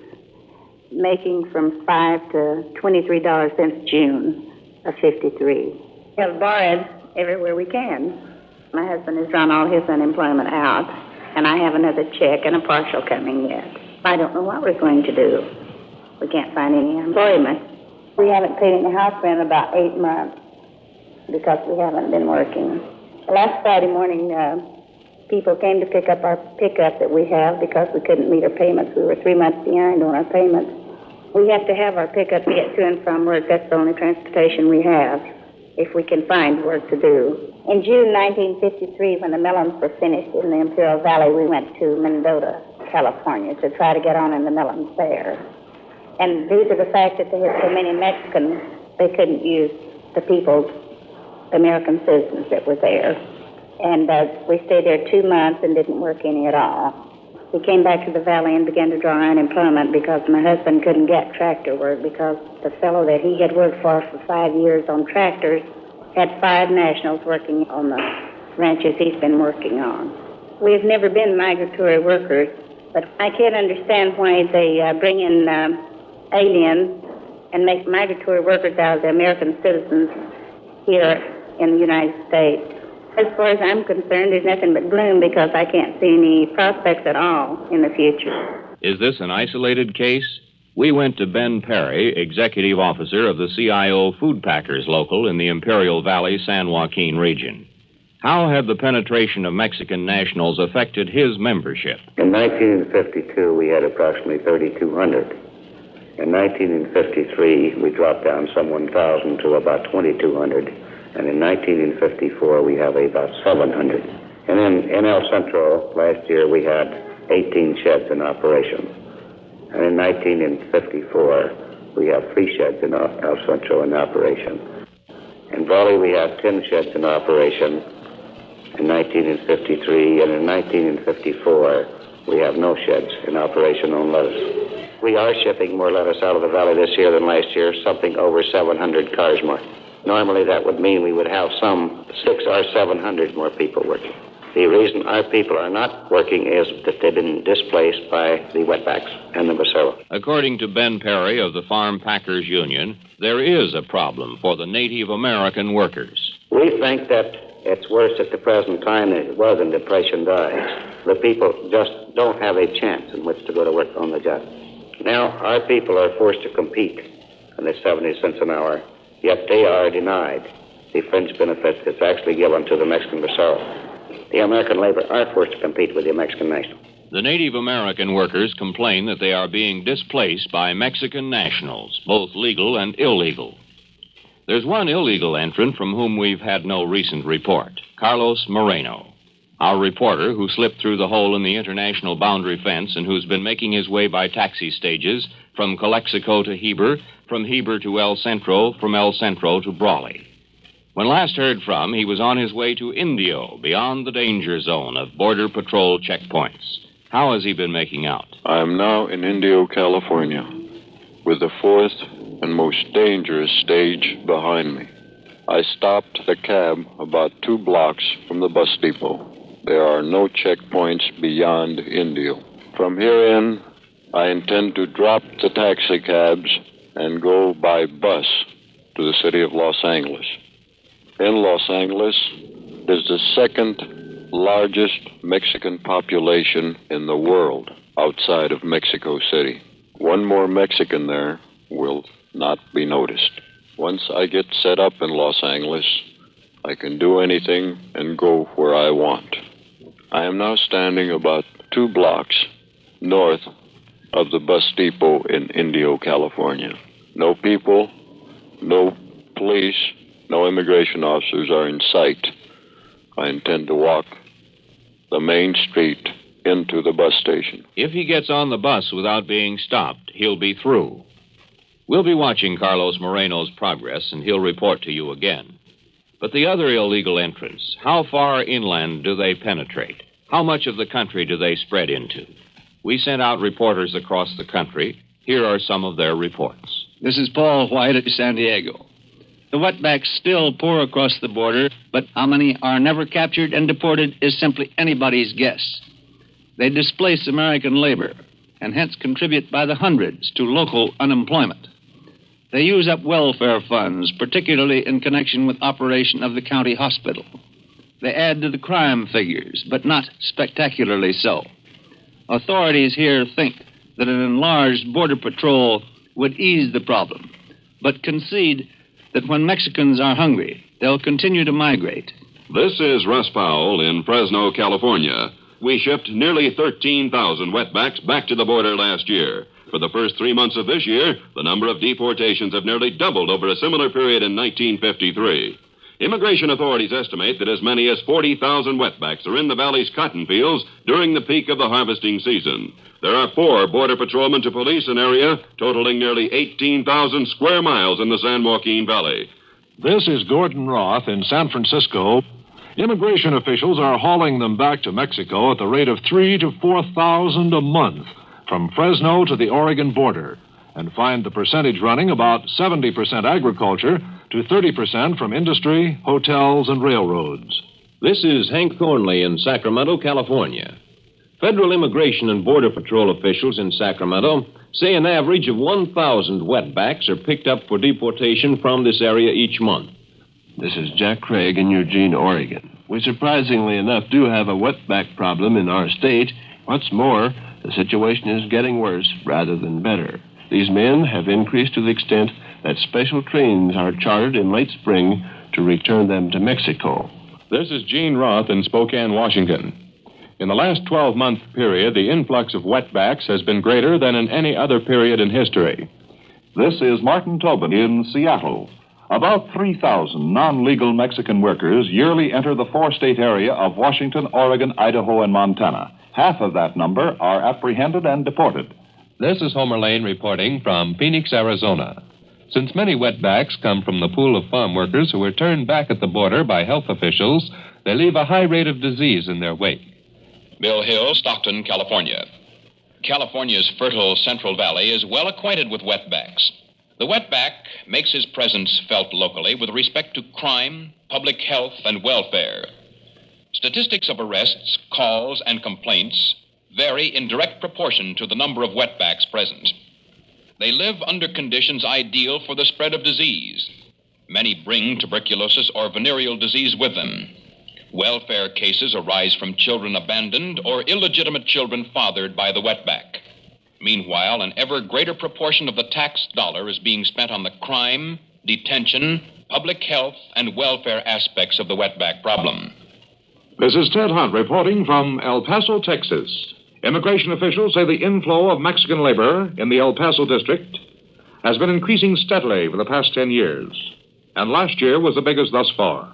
Speaker 8: making from $5 to $23 since June of '53. We have borrowed everywhere we can. My husband has drawn all his unemployment out, and I have another check and a partial coming yet. I don't know what we're going to do. We can't find any employment. We haven't paid any house rent about 8 months because we haven't been working. Last Friday morning, people came to pick up our pickup that we have because we couldn't meet our payments. We were 3 months behind on our payments. We have to have our pickup to get to and from work. That's the only transportation we have if we can find work to do. In June 1953, when the melons were finished in the Imperial Valley, we went to Mendota, California, to try to get on in the melons there. And due to the fact that they had so many Mexicans, they couldn't use the people's American citizens that were there. And we stayed there 2 months and didn't work any at all. We came back to the valley and began to draw unemployment because my husband couldn't get tractor work because the fellow that he had worked for 5 years on tractors had 5 nationals working on the ranches he's been working on. We've never been migratory workers, but I can't understand why they bring in aliens and make migratory workers out of the American citizens here in the United States. As far as I'm concerned, there's nothing but gloom because I can't see any prospects at all in the future.
Speaker 14: Is this an isolated case? We went to Ben Perry, executive officer of the CIO Food Packers Local in the Imperial Valley, San Joaquin region. How had the penetration of Mexican nationals affected his membership?
Speaker 9: In 1952, we had approximately 3,200. In 1953, we dropped down some 1,000 to about 2,200. And in 1954, we have about 700. And in El Centro, last year, we had 18 sheds in operation. And in 1954, we have 3 sheds in El Centro in operation. In Raleigh, we have 10 sheds in operation in 1953. And in 1954, we have no sheds in operation on lettuce. We are shipping more lettuce out of the valley this year than last year, something over 700 cars more. Normally, that would mean we would have some 600 or 700 more people working. The reason our people are not working is that they've been displaced by the wetbacks and the Bracero.
Speaker 14: According to Ben Perry of the Farm Packers Union, there is a problem for the Native American workers.
Speaker 9: We think that it's worse at the present time than it was in Depression days. The people just don't have a chance in which to go to work on the job. Now, our people are forced to compete, and it's 70 cents an hour. Yet they are denied the fringe benefits that's actually given to the Mexican Bracero. The American labor are forced to compete with the Mexican national.
Speaker 14: The Native American workers complain that they are being displaced by Mexican nationals, both legal and illegal. There's one illegal entrant from whom we've had no recent report, Carlos Moreno, our reporter who slipped through the hole in the international boundary fence and who's been making his way by taxi stages from Calexico to Heber, from Heber to El Centro, from El Centro to Brawley. When last heard from, he was on his way to Indio, beyond the danger zone of Border Patrol checkpoints. How has he been making out?
Speaker 16: I am now in Indio, California, with the 4th and most dangerous stage behind me. I stopped the cab about 2 blocks from the bus depot. There are no checkpoints beyond Indio. From here in, I intend to drop the taxi cabs and go by bus to the city of Los Angeles. In Los Angeles is the second largest Mexican population in the world outside of Mexico City. One more Mexican there will not be noticed. Once I get set up in Los Angeles, I can do anything and go where I want. I am now standing about 2 blocks north of the bus depot in Indio, California. No people, no police, no immigration officers are in sight. I intend to walk the main street into the bus station.
Speaker 14: If he gets on the bus without being stopped, he'll be through. We'll be watching Carlos Moreno's progress, and he'll report to you again. But the other illegal entrants, how far inland do they penetrate? How much of the country do they spread into? We sent out reporters across the country. Here are some of their reports.
Speaker 13: This is Paul White at San Diego. The wetbacks still pour across the border, but how many are never captured and deported is simply anybody's guess. They displace American labor and hence contribute by the hundreds to local unemployment. They use up welfare funds, particularly in connection with operation of the county hospital. They add to the crime figures, but not spectacularly so. Authorities here think that an enlarged border patrol would ease the problem, but concede that when Mexicans are hungry, they'll continue to migrate.
Speaker 15: This is Russ Powell in Fresno, California. We shipped nearly 13,000 wetbacks back to the border last year. For the first 3 months of this year, the number of deportations have nearly doubled over a similar period in 1953. Immigration authorities estimate that as many as 40,000 wetbacks are in the valley's cotton fields during the peak of the harvesting season. There are 4 border patrolmen to police an area totaling nearly 18,000 square miles in the San Joaquin Valley.
Speaker 18: This is Gordon Roth in San Francisco. Immigration officials are hauling them back to Mexico at the rate of 3,000 to 4,000 a month from Fresno to the Oregon border, and find the percentage running about 70% agriculture to 30% from industry, hotels, and railroads.
Speaker 14: This is Hank Thornley in Sacramento, California. Federal Immigration and Border Patrol officials in Sacramento say an average of 1,000 wetbacks are picked up for deportation from this area each month.
Speaker 19: This is Jack Craig in Eugene, Oregon. We surprisingly enough do have a wetback problem in our state. What's more, the situation is getting worse rather than better. These men have increased to the extent that special trains are chartered in late spring to return them to Mexico.
Speaker 25: This is Gene Roth in Spokane, Washington. In the last 12-month period, the influx of wetbacks has been greater than in any other period in history.
Speaker 26: This is Martin Tobin in Seattle. About 3,000 non-legal Mexican workers yearly enter the 4-state area of Washington, Oregon, Idaho, and Montana. Half of that number are apprehended and deported.
Speaker 27: This is Homer Lane reporting from Phoenix, Arizona. Since many wetbacks come from the pool of farm workers who are turned back at the border by health officials, they leave a high rate of disease in their wake.
Speaker 28: Bill Hill, Stockton, California. California's fertile Central Valley is well acquainted with wetbacks. The wetback makes his presence felt locally with respect to crime, public health, and welfare. Statistics of arrests, calls, and complaints vary in direct proportion to the number of wetbacks present. They live under conditions ideal for the spread of disease. Many bring tuberculosis or venereal disease with them. Welfare cases arise from children abandoned or illegitimate children fathered by the wetback. Meanwhile, an ever greater proportion of the tax dollar is being spent on the crime, detention, public health, and welfare aspects of the wetback problem.
Speaker 25: This is Ted Hunt reporting from El Paso, Texas. Immigration officials say the inflow of Mexican labor in the El Paso district has been increasing steadily for the past 10 years, and last year was the biggest thus far.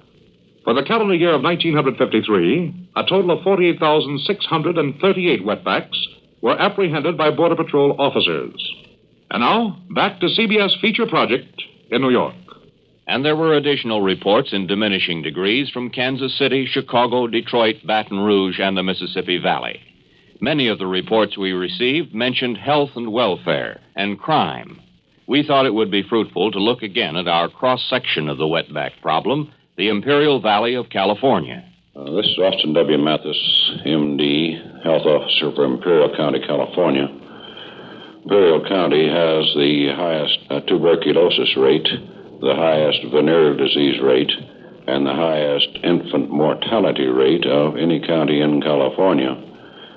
Speaker 25: For the calendar year of 1953, a total of 48,638 wetbacks were apprehended by Border Patrol officers. And now, back to CBS Feature Project in New York.
Speaker 14: And there were additional reports in diminishing degrees from Kansas City, Chicago, Detroit, Baton Rouge, and the Mississippi Valley. Many of the reports we received mentioned health and welfare and crime. we thought it would be fruitful to look again at our cross-section of the wetback problem, the Imperial Valley of California.
Speaker 1: This is Austin W. Mathis, M.D., Health Officer for Imperial County, California. Imperial County has the highest tuberculosis rate, the highest venereal disease rate, and the highest infant mortality rate of any county in California.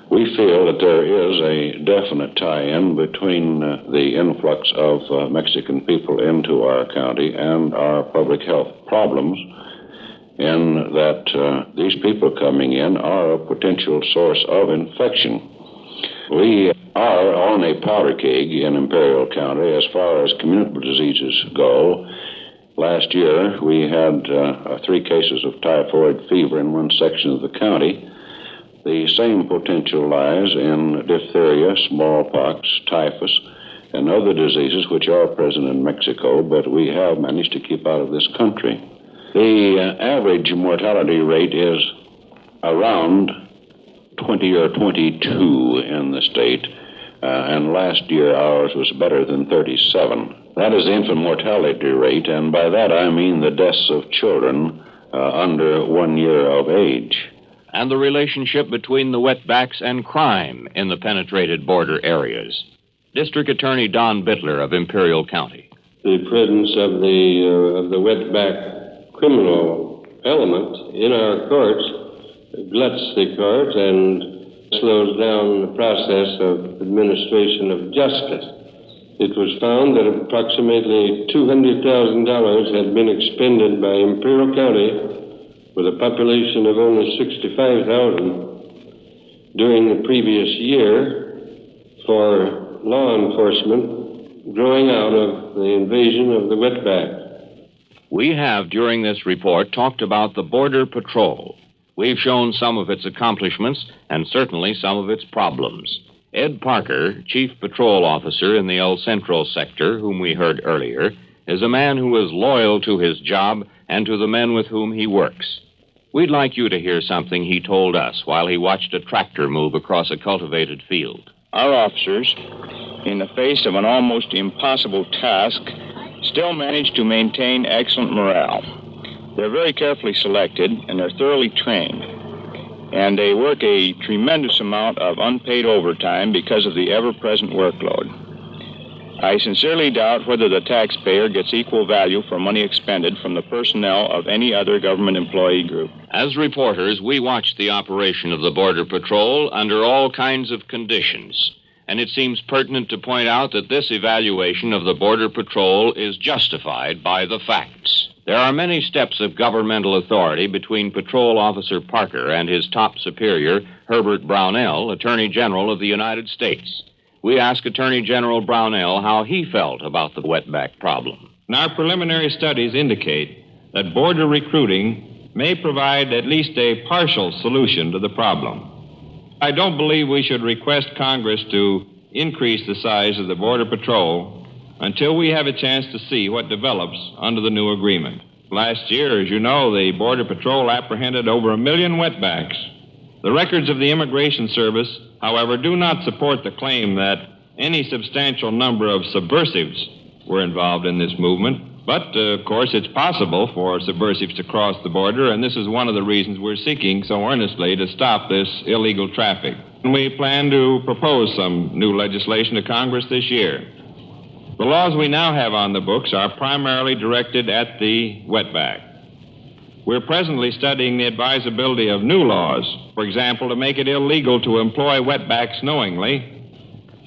Speaker 1: We feel that there is a definite tie-in between the influx of Mexican people into our county and our public health problems, in that these people coming in are a potential source of infection. We are on a powder keg in Imperial County as far as communicable diseases go. Last year, we had 3 cases of typhoid fever in one section of the county. The same potential lies in diphtheria, smallpox, typhus, and other diseases which are present in Mexico, but we have managed to keep out of this country. The average mortality rate is around 20 or 22 in the state, and last year ours was better than 37. That is the infant mortality rate, and by that I mean the deaths of children under 1 year of age.
Speaker 14: And the relationship between the wetbacks and crime in the penetrated border areas. District Attorney Don Bittler of Imperial County.
Speaker 2: The presence of the wetback criminal element in our courts gluts the court and slows down the process of administration of justice. It was found that approximately $200,000 had been expended by Imperial County, with a population of only 65,000 during the previous year, for law enforcement growing out of the invasion of the wetback.
Speaker 14: We have, during this report, talked about the Border Patrol. We've shown some of its accomplishments and certainly some of its problems. Ed Parker, Chief Patrol Officer in the El Centro sector, whom we heard earlier, is a man who is loyal to his job and to the men with whom he works. We'd like you to hear something he told us while he watched a tractor move across a cultivated field.
Speaker 3: Our officers, in the face of an almost impossible task, still manage to maintain excellent morale. They're very carefully selected, and they're thoroughly trained. And they work a tremendous amount of unpaid overtime because of the ever-present workload. I sincerely doubt whether the taxpayer gets equal value for money expended from the personnel of any other government employee group.
Speaker 14: As reporters, we watched the operation of the Border Patrol under all kinds of conditions. And it seems pertinent to point out that this evaluation of the Border Patrol is justified by the facts. There are many steps of governmental authority between Patrol Officer Parker and his top superior, Herbert Brownell, Attorney General of the United States. We asked Attorney General Brownell how he felt about the wetback problem.
Speaker 4: Our preliminary studies indicate that border recruiting may provide at least a partial solution to the problem. I don't believe we should request Congress to increase the size of the Border Patrol until we have a chance to see what develops under the new agreement. Last year, as you know, the Border Patrol apprehended over 1 million wetbacks. The records of the Immigration Service, however, do not support the claim that any substantial number of subversives were involved in this movement. But, of course, it's possible for subversives to cross the border, and this is one of the reasons we're seeking so earnestly to stop this illegal traffic. And we plan to propose some new legislation to Congress this year. The laws we now have on the books are primarily directed at the wetback. We're presently studying the advisability of new laws, for example, to make it illegal to employ wetbacks knowingly,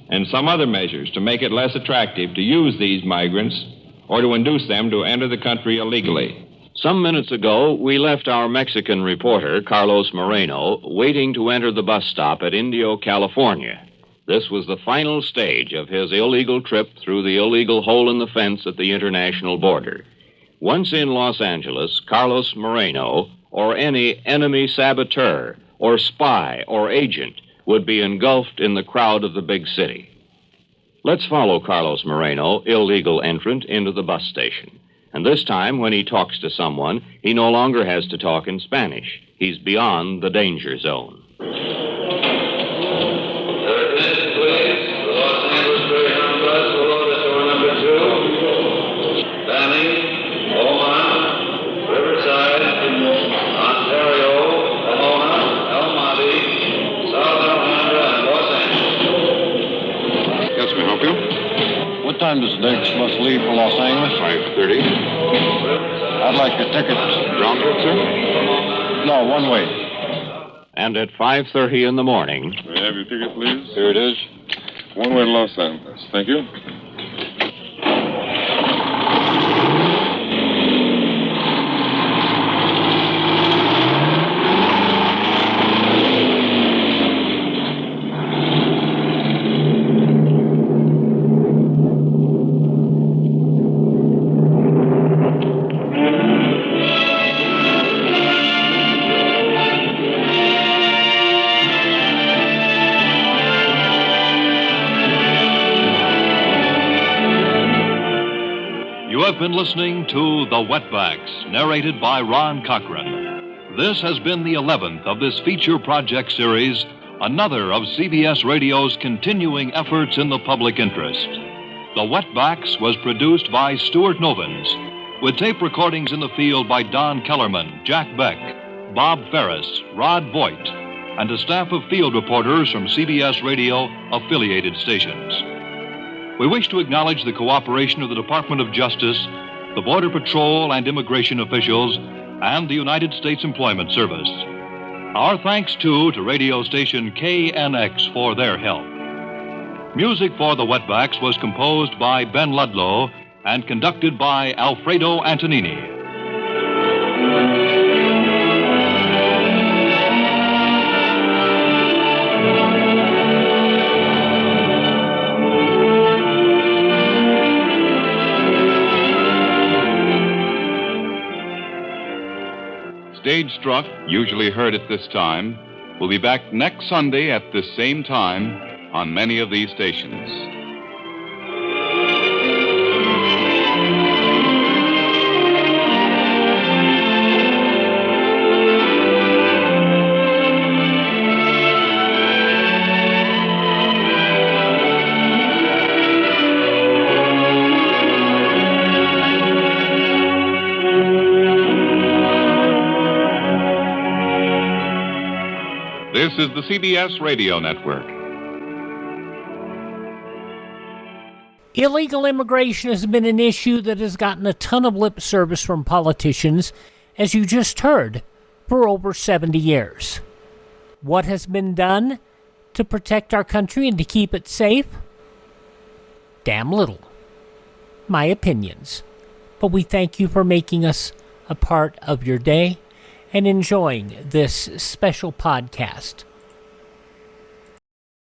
Speaker 4: and some other measures to make it less attractive to use these migrants or to induce them to enter the country illegally.
Speaker 14: Some minutes ago, we left our Mexican reporter, Carlos Moreno, waiting to enter the bus stop at Indio, California. This was the final stage of his illegal trip through the illegal hole in the fence at the international border. Once in Los Angeles, Carlos Moreno, or any enemy saboteur, or spy, or agent, would be engulfed in the crowd of the big city. Let's follow Carlos Moreno, illegal entrant, into the bus station. And this time, when he talks to someone, he no longer has to talk in Spanish. He's beyond the danger zone.
Speaker 16: time does Diggs bus leave for Los Angeles?
Speaker 25: 5:30.
Speaker 16: I'd like a ticket.
Speaker 25: Round trip, sir?
Speaker 16: No, one way.
Speaker 14: And at 5:30 in the morning...
Speaker 25: May I have your ticket, please? Here it is. One way to Los Angeles. Thank you.
Speaker 5: Been listening to The Wetbacks, narrated by Ron Cochran. This has been the 11th of this feature project series, another of CBS Radio's continuing efforts in the public interest. The Wetbacks was produced by Stuart Novins, with tape recordings in the field by Don Kellerman, Jack Beck, Bob Ferris, Rod Voigt, and a staff of field reporters from CBS Radio affiliated stations. We wish to acknowledge the cooperation of the Department of Justice, the Border Patrol and immigration officials, and the United States Employment Service. Our thanks, too, to radio station KNX for their help. Music for the Wetbacks was composed by Ben Ludlow and conducted by Alfredo Antonini.
Speaker 26: Stage Struck, usually heard at this time, will be back next Sunday at this same time on many of these stations. This is the CBS Radio Network.
Speaker 6: Illegal immigration has been an issue that has gotten a ton of lip service from politicians, as you just heard, for over 70 years. What has been done to protect our country and to keep it safe? Damn little. My opinions. But we thank you for making us a part of your day and enjoying this special podcast.